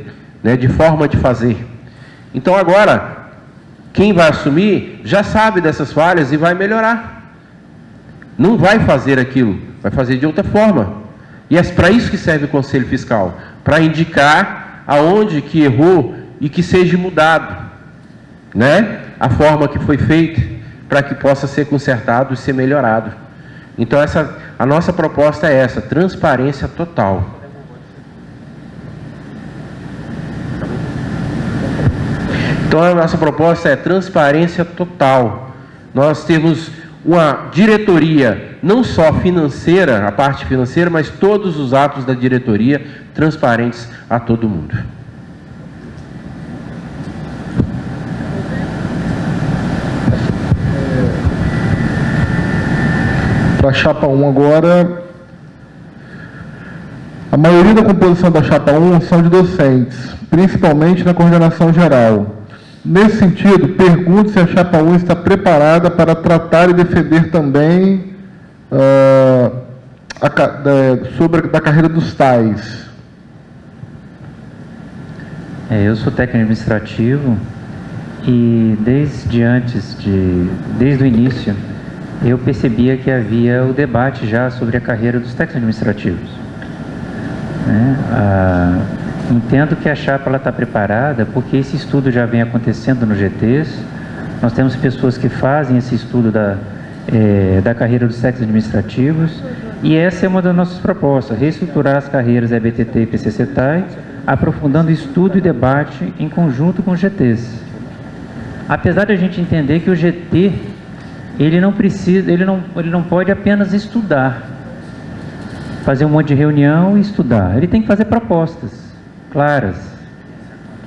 né, de forma de fazer. Então, agora, quem vai assumir já sabe dessas falhas e vai melhorar. Não vai fazer aquilo, vai fazer de outra forma. E é para isso que serve o Conselho Fiscal, para indicar aonde que errou e que seja mudado, né, a forma que foi feita, para que possa ser consertado e ser melhorado. Então, a nossa proposta é essa, transparência total. Então, a nossa proposta é transparência total. Nós temos uma diretoria, não só financeira, a parte financeira, mas todos os atos da diretoria transparentes a todo mundo. Para a chapa 1 agora, a maioria da composição da chapa 1 são de docentes, principalmente na coordenação geral. Nesse sentido, pergunto se a chapa 1 está preparada para tratar e defender também sobre a carreira dos TAIs. Eu sou técnico administrativo e desde o início, eu percebia que havia o debate já sobre a carreira dos técnicos administrativos. Entendo que a chapa está preparada porque esse estudo já vem acontecendo no GTs. Nós temos pessoas que fazem esse estudo da carreira dos técnicos administrativos e essa é uma das nossas propostas, reestruturar as carreiras EBTT e PCC-TAI, aprofundando estudo e debate em conjunto com os GTs. Apesar de a gente entender que o GT ele não pode apenas estudar, fazer um monte de reunião e estudar. Ele tem que fazer propostas claras,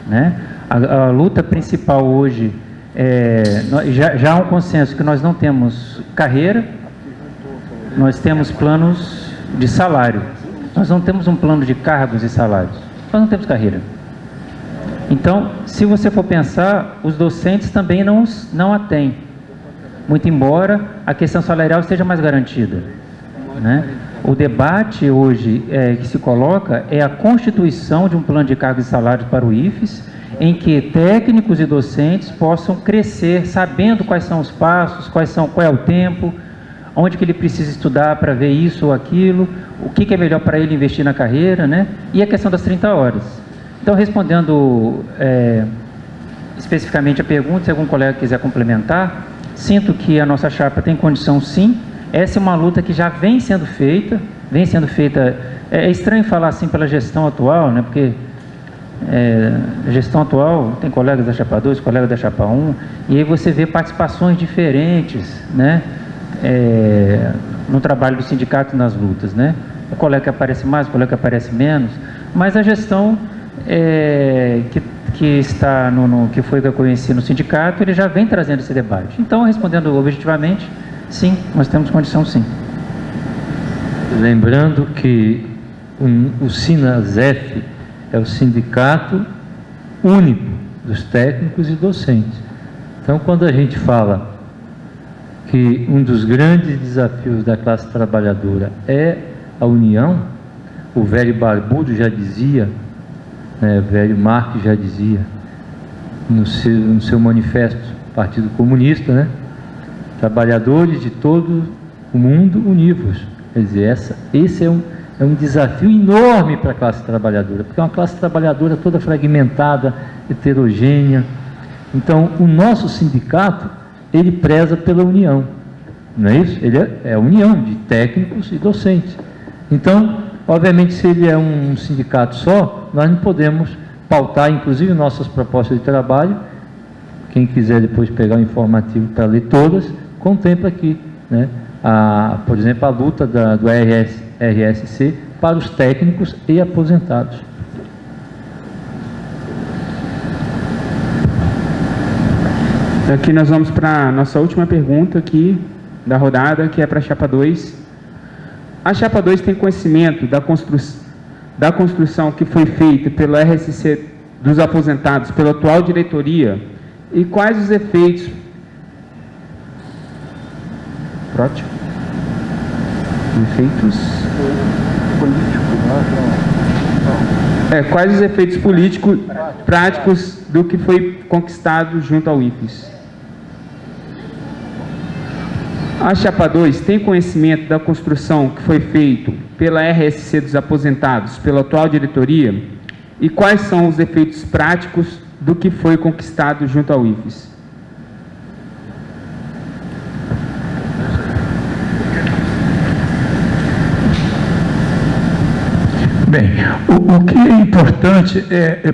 né? A luta principal hoje já há um consenso que nós não temos carreira, nós temos planos de salário, nós não temos um plano de cargos e salários, nós não temos carreira. Então, se você for pensar, os docentes também não a têm, muito embora a questão salarial esteja mais garantida, né? O debate hoje que se coloca é a constituição de um plano de cargos e salários para o IFES, em que técnicos e docentes possam crescer sabendo quais são os passos, qual é o tempo, onde que ele precisa estudar para ver isso ou aquilo, o que é melhor para ele investir na carreira, né? E a questão das 30 horas. Então, respondendo especificamente a pergunta, se algum colega quiser complementar, sinto que a nossa chapa tem condição sim. Essa é uma luta que já vem sendo feita, é estranho falar assim pela gestão atual, né? Porque a gestão atual tem colegas da chapa 2, colegas da chapa 1, e aí você vê participações diferentes, né? No trabalho do sindicato e nas lutas, né? O colega que aparece mais, o colega que aparece menos, mas a gestão que está que foi que eu conheci no sindicato, ele já vem trazendo esse debate. Então, respondendo objetivamente, sim, nós temos condição sim. Lembrando que o SINASEF é o sindicato único dos técnicos e docentes. Então, quando a gente fala que um dos grandes desafios da classe trabalhadora é a união, o velho Barbudo já dizia, o velho Marx já dizia, no seu manifesto, Partido Comunista, né? Trabalhadores de todo o mundo univos. Quer dizer, esse é um desafio enorme para a classe trabalhadora, porque é uma classe trabalhadora toda fragmentada, heterogênea. Então, o nosso sindicato, ele preza pela união, não é isso? Ele é a união de técnicos e docentes. Então, obviamente, se ele é um sindicato só, nós não podemos pautar, inclusive, nossas propostas de trabalho. Quem quiser depois pegar o informativo para ler todas, contempla aqui, né? Por exemplo, a luta do RSC para os técnicos e aposentados. Aqui nós vamos para a nossa última pergunta aqui da rodada, que é para a chapa 2. A chapa 2 tem conhecimento da construção que foi feita pelo RSC dos aposentados pela atual diretoria e quais os efeitos quais os efeitos políticos práticos do que foi conquistado junto ao IFES? A Chapa 2 tem conhecimento da construção que foi feita pela RSC dos aposentados pela atual diretoria e quais são os efeitos práticos do que foi conquistado junto ao IFES? Bem, o que é importante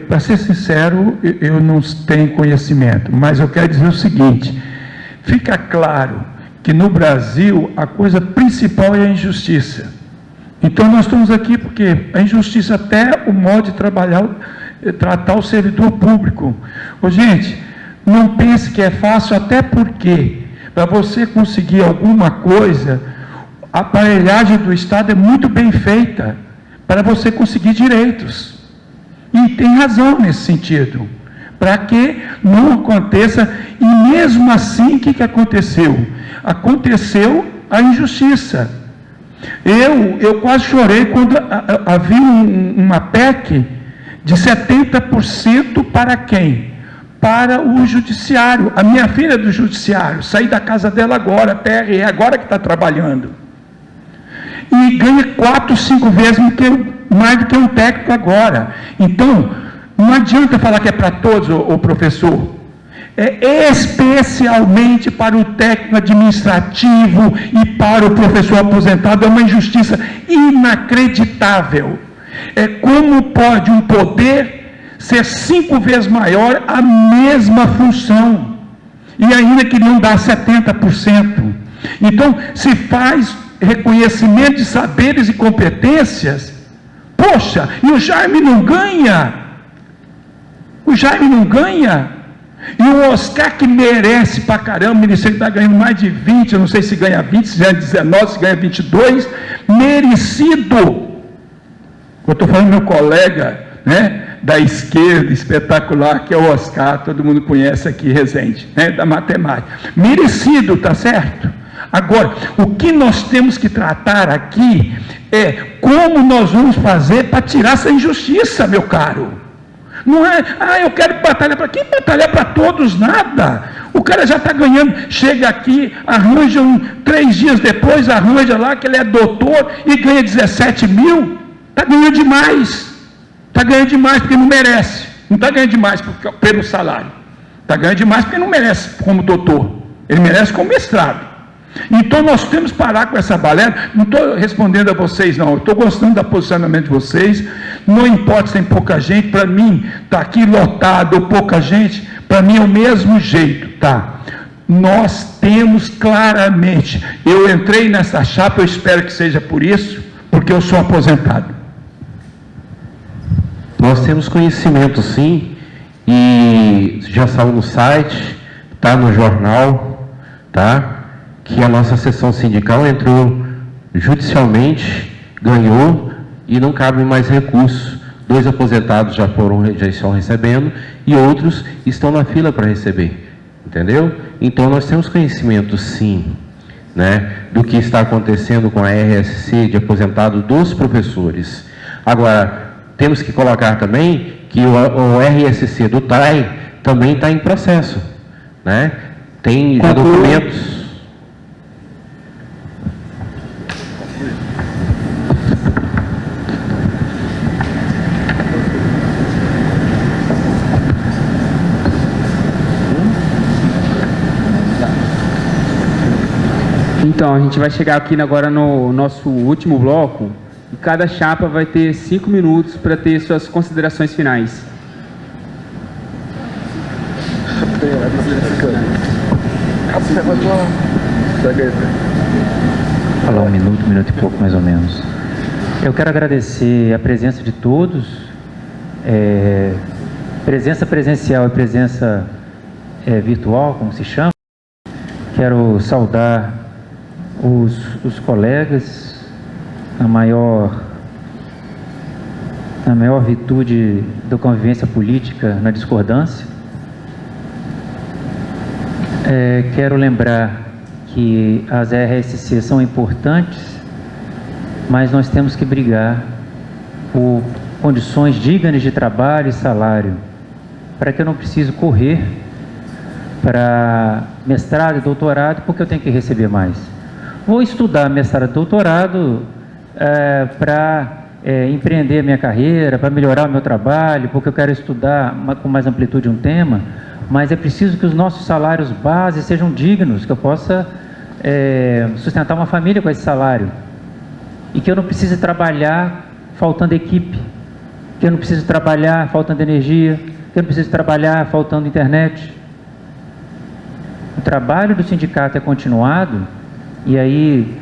para ser sincero, eu não tenho conhecimento, mas eu quero dizer o seguinte: fica claro que no Brasil a coisa principal é a injustiça. Então nós estamos aqui porque a injustiça, até o modo de trabalhar, tratar o servidor público. Ô, gente, não pense que é fácil, até porque para você conseguir alguma coisa, a aparelhagem do Estado é muito bem feita para você conseguir direitos. E tem razão nesse sentido, para que não aconteça. E mesmo assim, o que aconteceu? Aconteceu a injustiça. Eu quase chorei quando havia uma PEC de 70% para quem? Para o judiciário. A minha filha é do judiciário, saí da casa dela agora, TRE, agora que está trabalhando. E ganha 4, 5 vezes mais do que um técnico agora. Então, não adianta falar que é para todos, o professor. É especialmente para o técnico administrativo e para o professor aposentado. É uma injustiça inacreditável. Como pode um poder ser 5 vezes maior a mesma função e ainda que não dá 70%? Então, se faz reconhecimento de saberes e competências. Poxa, e o Jaime não ganha? O Jaime não ganha? E o Oscar, que merece pra caramba, o Ministério está ganhando mais de 20, eu não sei se ganha 20, se ganha 19, se ganha 22, merecido. Eu estou falando do meu colega, né, da esquerda, espetacular, que é o Oscar, todo mundo conhece aqui, Resende, né, da matemática. Merecido, tá certo? Agora, o que nós temos que tratar aqui é como nós vamos fazer para tirar essa injustiça, meu caro. Não é, eu quero batalhar para quem? Batalhar para todos, nada. O cara já está ganhando, chega aqui, arranja 3 dias depois, arranja lá que ele é doutor e ganha 17 mil. Está ganhando demais. Está ganhando demais porque não merece. Não está ganhando demais pelo salário. Está ganhando demais porque não merece como doutor. Ele merece como mestrado. Então nós temos que parar com essa balela. Não estou respondendo a vocês, não. Estou gostando do posicionamento de vocês. Não importa se tem pouca gente. Para mim, está aqui lotado ou pouca gente. Para mim é o mesmo jeito, tá? Nós temos claramente. Eu entrei nessa chapa, eu espero que seja por isso, porque eu sou aposentado. Nós temos conhecimento, sim, e já saiu no site, está no jornal, tá? Que a nossa seção sindical entrou judicialmente, ganhou e não cabe mais recursos. 2 aposentados já estão recebendo e outros estão na fila para receber, entendeu? Então nós temos conhecimento, sim, né, do que está acontecendo com a RSC de aposentado dos professores. Agora, temos que colocar também que o RSC do TAI também está em processo, né? Tem já documentos. Então, a gente vai chegar aqui agora no nosso último bloco e cada chapa vai ter 5 minutos para ter suas considerações finais. Falar 1 minuto e pouco mais ou menos. Eu quero agradecer a presença de todos, presença presencial e presença virtual, como se chama. Quero saudar os colegas, a maior a maior virtude da convivência política na discordância. Quero lembrar que as RSC são importantes, mas nós temos que brigar por condições dignas de trabalho e salário, para que eu não precise correr para mestrado e doutorado porque eu tenho que receber mais. Vou estudar mestrado e doutorado para empreender a minha carreira, para melhorar o meu trabalho, porque eu quero estudar com mais amplitude um tema, mas é preciso que os nossos salários base sejam dignos, que eu possa sustentar uma família com esse salário, e que eu não precise trabalhar faltando equipe, que eu não preciso trabalhar faltando energia, que eu não preciso trabalhar faltando internet. O trabalho do sindicato é continuado, e aí,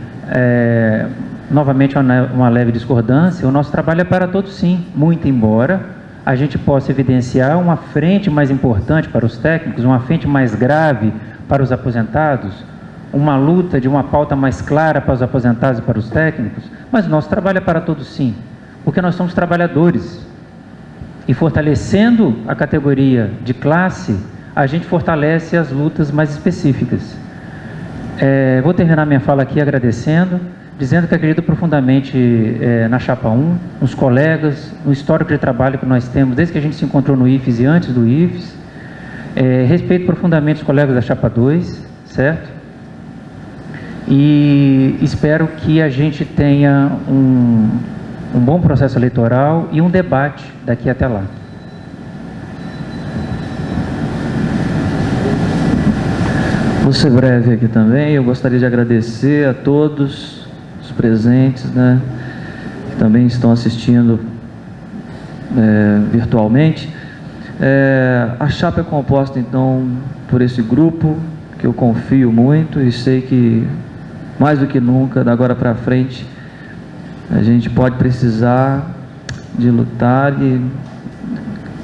novamente uma leve discordância, o nosso trabalho é para todos sim, muito embora a gente possa evidenciar uma frente mais importante para os técnicos, uma frente mais grave para os aposentados, uma luta de uma pauta mais clara para os aposentados e para os técnicos, mas o nosso trabalho é para todos sim, porque nós somos trabalhadores. E fortalecendo a categoria de classe, a gente fortalece as lutas mais específicas. Vou terminar minha fala aqui agradecendo, dizendo que acredito profundamente na Chapa 1, nos colegas, no histórico de trabalho que nós temos, desde que a gente se encontrou no IFES e antes do IFES. Respeito profundamente os colegas da Chapa 2, certo? E espero que a gente tenha um bom processo eleitoral e um debate daqui até lá. Vou ser breve aqui também. Eu gostaria de agradecer a todos os presentes, né, que também estão assistindo virtualmente. A chapa é composta, então, por esse grupo, que eu confio muito e sei que, mais do que nunca, da agora para frente, a gente pode precisar de lutar, e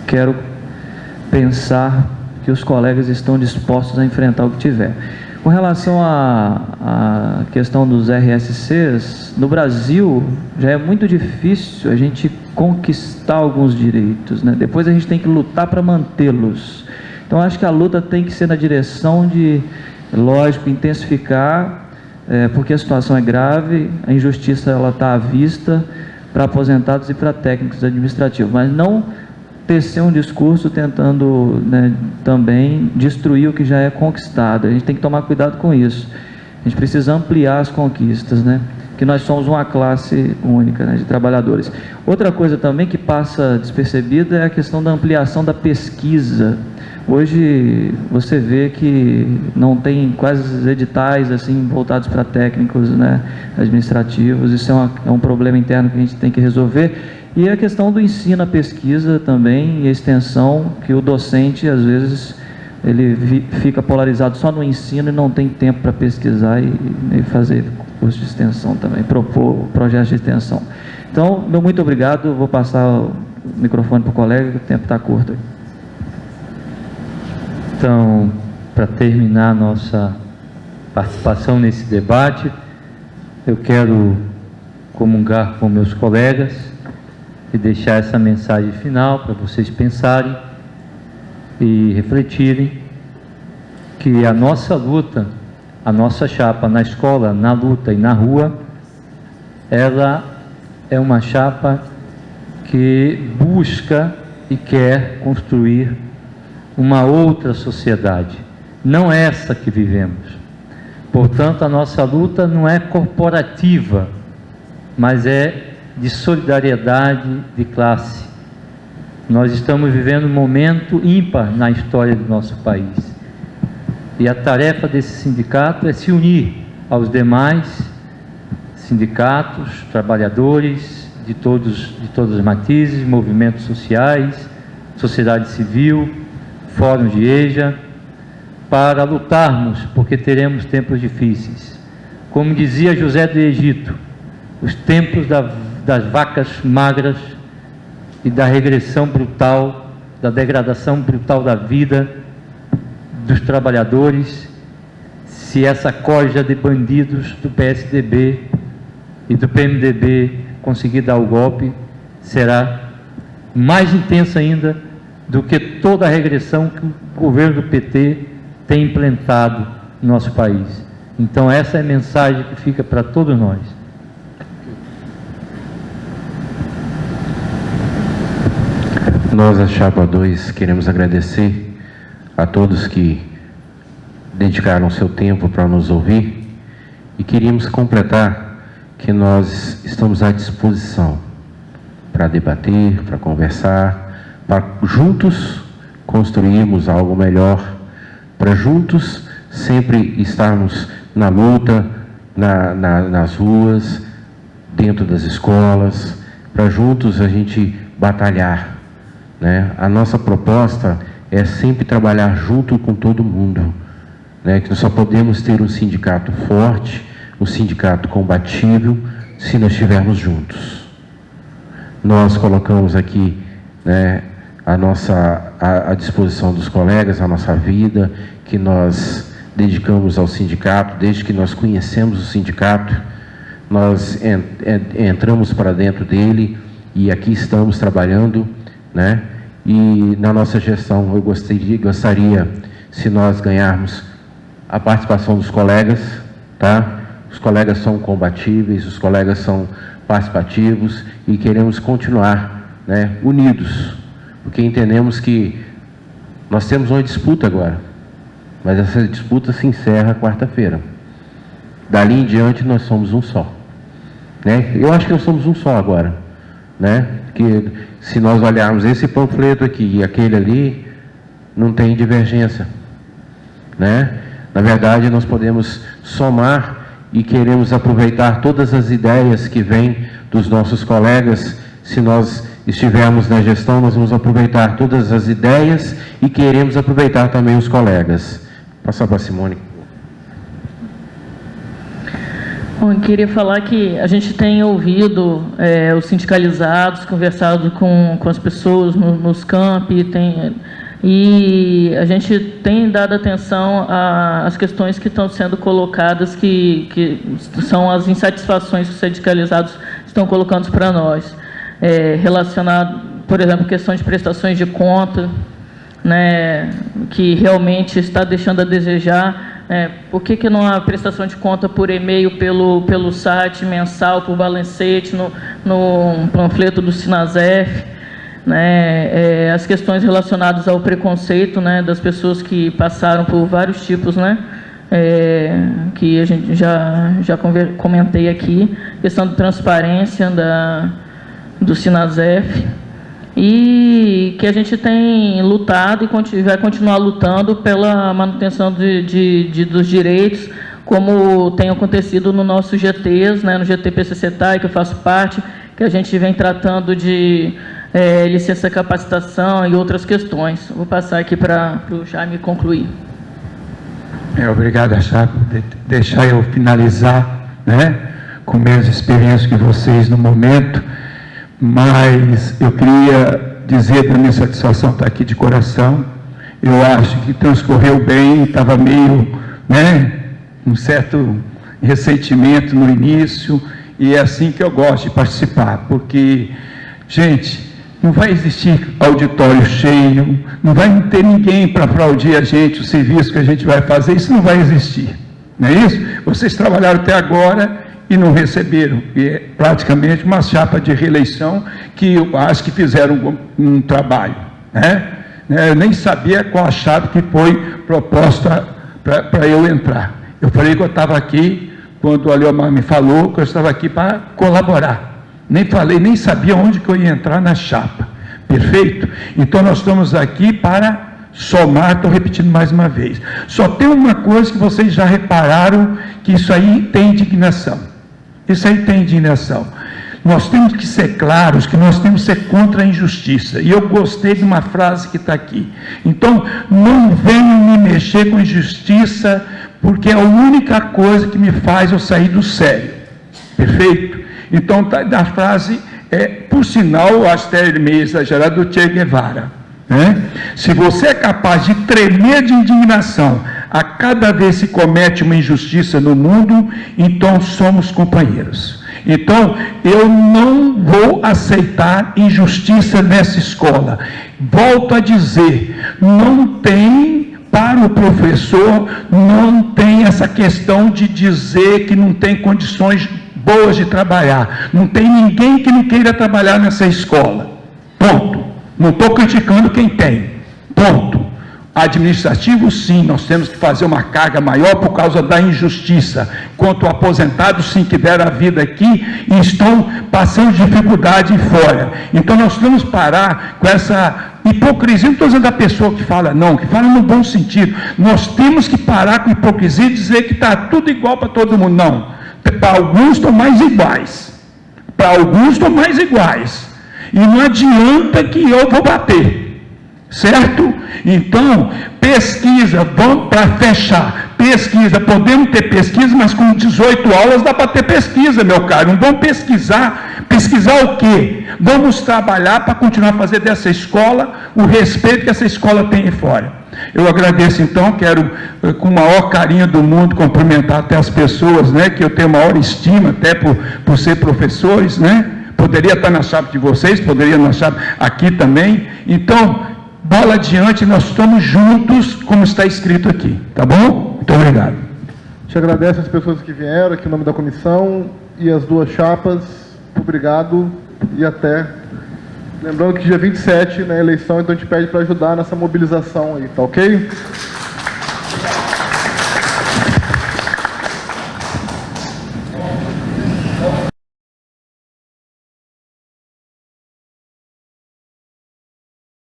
quero pensar que os colegas estão dispostos a enfrentar o que tiver. Com relação à questão dos RSCs, no Brasil já é muito difícil a gente conquistar alguns direitos, né? Depois a gente tem que lutar para mantê-los. Então acho que a luta tem que ser na direção de, lógico, intensificar, porque a situação é grave, a injustiça ela está à vista para aposentados e para técnicos administrativos, mas não tecer um discurso tentando, né, também destruir o que já é conquistado. A gente tem que tomar cuidado com isso. A gente precisa ampliar as conquistas, né? Que nós somos uma classe única, né, de trabalhadores. Outra coisa também que passa despercebida é a questão da ampliação da pesquisa. Hoje você vê que não tem quase editais assim voltados para técnicos, né, administrativos. Isso é um problema interno que a gente tem que resolver. E a questão do ensino, a pesquisa também e a extensão, que o docente às vezes ele fica polarizado só no ensino e não tem tempo para pesquisar e fazer curso de extensão também, propor projetos de extensão. Então, meu muito obrigado, vou passar o microfone para o colega, que o tempo está curto. Então, para terminar nossa participação nesse debate, eu quero comungar com meus colegas e deixar essa mensagem final para vocês pensarem e refletirem que a nossa luta, a nossa chapa na escola, na luta e na rua, ela é uma chapa que busca e quer construir uma outra sociedade, não essa que vivemos. Portanto, a nossa luta não é corporativa, mas é de solidariedade de classe. Nós estamos vivendo um momento ímpar na história do nosso país. E a tarefa desse sindicato é se unir aos demais sindicatos, trabalhadores de todas as matizes, movimentos sociais, sociedade civil, fórum de EJA, para lutarmos, porque teremos tempos difíceis. Como dizia José do Egito, os tempos das vacas magras e da regressão brutal, da degradação brutal da vida dos trabalhadores, se essa corja de bandidos do PSDB e do PMDB conseguir dar o golpe, será mais intensa ainda do que toda a regressão que o governo do PT tem implantado no nosso país. Então essa é a mensagem que fica para todos nós. Nós, a Chapa 2, queremos agradecer a todos que dedicaram seu tempo para nos ouvir e queríamos completar que nós estamos à disposição para debater, para conversar, para juntos construirmos algo melhor, para juntos sempre estarmos na luta, nas ruas, dentro das escolas, para juntos a gente batalhar, né? A nossa proposta é sempre trabalhar junto com todo mundo, né? Que nós só podemos ter um sindicato forte, um sindicato combatível, se nós estivermos juntos. Nós colocamos aqui, né, à disposição dos colegas, a nossa vida, que nós dedicamos ao sindicato, desde que nós conhecemos o sindicato, nós entramos para dentro dele e aqui estamos trabalhando, né? E na nossa gestão eu gostaria, se nós ganharmos a participação dos colegas, tá? Os colegas são combatíveis, os colegas são participativos e queremos continuar, né, unidos, porque entendemos que nós temos uma disputa agora, mas essa disputa se encerra quarta-feira. Dali em diante nós somos um só, né? Eu acho que nós somos um só agora, né? Que se nós olharmos esse panfleto aqui e aquele ali, não tem divergência, né? Na verdade, nós podemos somar e queremos aproveitar todas as ideias que vêm dos nossos colegas. Se nós estivermos na gestão, nós vamos aproveitar todas as ideias e queremos aproveitar também os colegas. Passar para a Simone. Bom, eu queria falar que a gente tem ouvido os sindicalizados, conversado com as pessoas nos campi, e a gente tem dado atenção às questões que estão sendo colocadas, que são as insatisfações que os sindicalizados estão colocando para nós, relacionado, por exemplo, questão de prestações de conta, né, que realmente está deixando a desejar. Por que não há prestação de conta por e-mail, pelo site mensal, por balancete, no panfleto do Sinasef, né? As questões relacionadas ao preconceito, né, das pessoas que passaram por vários tipos, né, que a gente já comentei aqui, questão de transparência do Sinasef, e que a gente tem lutado e vai continuar lutando pela manutenção dos direitos, como tem acontecido no nosso GTs, né, no GT-PCCTAI, que eu faço parte, que a gente vem tratando de licença capacitação e outras questões. Vou passar aqui para o Jaime concluir. Obrigado, Chapa, por deixar eu finalizar, né, com minhas experiências com vocês no momento. Mas eu queria dizer para minha satisfação estar aqui de coração. Eu acho que transcorreu bem, estava meio, né, um certo ressentimento no início, e é assim que eu gosto de participar, porque, gente, não vai existir auditório cheio, não vai ter ninguém para aplaudir a gente, o serviço que a gente vai fazer, isso não vai existir, não é isso? Vocês trabalharam até agora e não receberam, e é praticamente uma chapa de reeleição que eu acho que fizeram um trabalho, né? Eu nem sabia qual a chave que foi proposta para eu entrar. Eu falei que eu estava aqui, quando o Aliomar me falou, que eu estava aqui para colaborar. Nem sabia onde que eu ia entrar na chapa. Perfeito? Então nós estamos aqui para somar, estou repetindo mais uma vez. Só tem uma coisa que vocês já repararam, que isso aí tem indignação. Isso aí tem indignação. Nós temos que ser claros que nós temos que ser contra a injustiça. E eu gostei de uma frase que está aqui. Então, não venham me mexer com injustiça, porque é a única coisa que me faz eu sair do sério. Perfeito? Então, da frase, por sinal, eu acho até meio exagerado, do Che Guevara, né? Se você é capaz de tremer de indignação a cada vez que comete uma injustiça no mundo, então somos companheiros. Então, eu não vou aceitar injustiça nessa escola. Volto a dizer, não tem, para o professor, não tem essa questão de dizer que não tem condições boas de trabalhar. Não tem ninguém que não queira trabalhar nessa escola. Ponto. Não estou criticando quem tem. Ponto. Administrativo, sim, nós temos que fazer uma carga maior por causa da injustiça. Quanto aposentados, sim, que deram a vida aqui e estão passando dificuldade fora. Então, nós temos que parar com essa hipocrisia. Não estou dizendo da pessoa que fala, não, que fala no bom sentido. Nós temos que parar com hipocrisia e dizer que está tudo igual para todo mundo. Não. Para alguns estão mais iguais. Para alguns estão mais iguais. E não adianta que eu vou bater. Certo? Então, pesquisa, vamos para fechar, pesquisa, podemos ter pesquisa, mas com 18 aulas dá para ter pesquisa, meu caro. Não vamos pesquisar o quê? Vamos trabalhar para continuar a fazer dessa escola o respeito que essa escola tem aí fora. Eu agradeço, então, quero, com o maior carinho do mundo, cumprimentar até as pessoas, né, que eu tenho maior estima, até por ser professores, né, poderia estar na chapa de vocês, poderia na chapa aqui também. Então, bola adiante, nós estamos juntos, como está escrito aqui, tá bom? Muito obrigado. Te agradeço as pessoas que vieram aqui em nome da comissão e as duas chapas. Obrigado e até. Lembrando que dia 27, né, eleição, então a gente pede para ajudar nessa mobilização aí, tá ok?